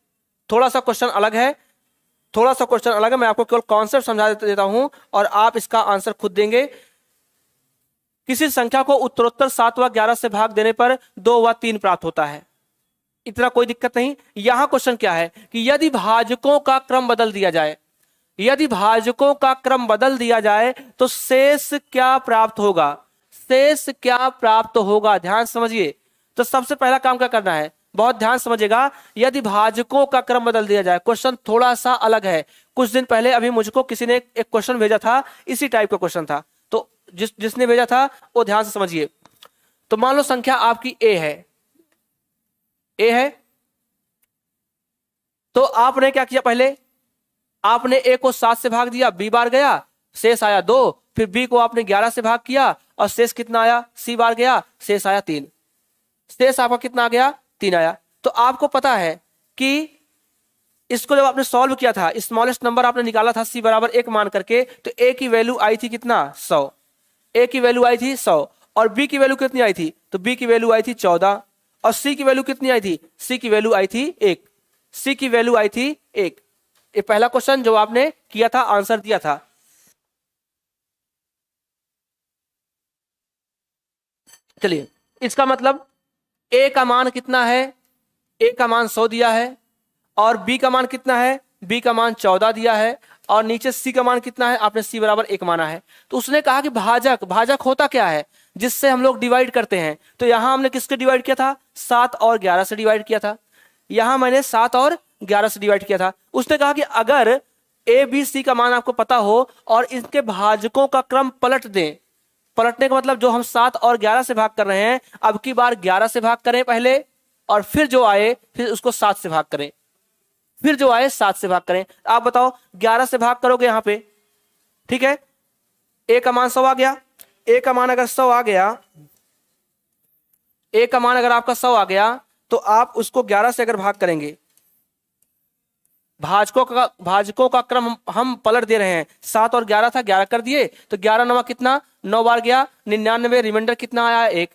थोड़ा सा क्वेश्चन अलग है, थोड़ा सा क्वेश्चन अलग है, मैं आपको केवल कॉन्सेप्ट समझा देता हूं और आप इसका आंसर खुद देंगे। किसी संख्या को उत्तरोत्तर 7 व 11 से भाग देने पर 2 व 3 प्राप्त होता है। इतना कोई दिक्कत नहीं। यहां क्वेश्चन क्या है कि यदि भाजकों का क्रम बदल दिया जाए, यदि भाजकों का क्रम बदल दिया जाए तो शेष क्या प्राप्त होगा, शेष क्या प्राप्त होगा, ध्यान समझिए। तो सबसे पहला काम क्या करना है, बहुत ध्यान समझिएगा। यदि भाजकों का क्रम बदल दिया जाए, क्वेश्चन थोड़ा सा अलग है। कुछ दिन पहले अभी मुझको किसी ने एक क्वेश्चन भेजा था, इसी टाइप का क्वेश्चन था, तो जिसने भेजा था वो ध्यान से समझिए। तो मान लो संख्या आपकी ए है, ए है, तो आपने क्या किया, पहले आपने ए को 7 से भाग दिया, बी बार गया, शेष आया 2, फिर बी को आपने 11 से भाग किया और शेष कितना आया, सी बार गया, शेष आया 3, शेष आपका कितना आ गया, 3 आया। तो आपको पता है कि इसको जब आपने सॉल्व किया था, स्मॉलेस्ट नंबर आपने निकाला था सी बराबर 1 मान करके, तो ए की वैल्यू आई थी कितना, 100, ए की वैल्यू आई थी 100, और बी की वैल्यू कितनी आई थी, तो बी की वैल्यू आई थी 14, और सी की वैल्यू कितनी आई थी, सी की वैल्यू आई थी 1, सी की वैल्यू आई थी 1। ये पहला क्वेश्चन जो आपने किया था, आंसर दिया था। चलिए, इसका मतलब ए का मान कितना है, ए का मान 100 दिया है, और बी का मान कितना है, बी का मान 14 दिया है, और नीचे सी का मान कितना है, आपने सी बराबर 1 माना है। तो उसने कहा कि भाजक, भाजक होता क्या है, जिससे हम लोग डिवाइड करते हैं। तो यहां हमने किसके डिवाइड किया था, 7 और 11 से डिवाइड किया था, यहां मैंने 7 और 11 से डिवाइड किया था। उसने कहा कि अगर ए बी सी का मान आपको पता हो और इनके भाजकों का क्रम पलट दें, पलटने का मतलब जो हम 7 और 11 से भाग कर रहे हैं, अब की बार 11 से भाग करें पहले, और फिर जो आए फिर उसको 7 से भाग करें, फिर जो आए 7 से भाग करें। आप बताओ, 11 से भाग करोगे यहां पे, ठीक है, ए का मान 100 आ गया, ए का मान अगर 100 आ गया, ए का मान अगर आपका 100 आ गया, तो आप उसको 11 से अगर भाग करेंगे, भाजकों का क्रम हम पलट दे रहे हैं। 7 और 11 था, 11 कर दिए, तो 11 नवा कितना, 9 बार गया 99, रिमाइंडर कितना आया 1।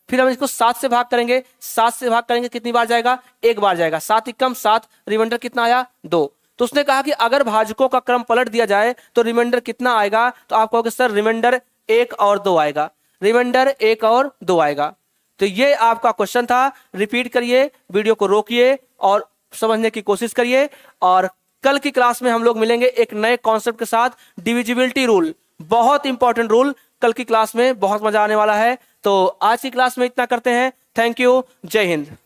फिर हम इसको 7 से भाग करेंगे, 7 से भाग करेंगे कितनी बार जाएगा, 1 बार जाएगा, 7 एकम 7, रिमाइंडर कितना आया 2। तो उसने कहा कि अगर भाजकों का क्रम पलट दिया जाए तो रिमाइंडर कितना आएगा, तो आप कहोगे सर रिमाइंडर 1 और 2 आएगा, रिमाइंडर 1 और 2 आएगा। तो ये आपका क्वेश्चन था। रिपीट करिए, वीडियो को रोकिए और समझने की कोशिश करिए, और कल की क्लास में हम लोग मिलेंगे एक नए कॉन्सेप्ट के साथ, डिविजिबिलिटी रूल, बहुत इंपॉर्टेंट रूल। कल की क्लास में बहुत मजा आने वाला है। तो आज की क्लास में इतना करते हैं। थैंक यू, जय हिंद।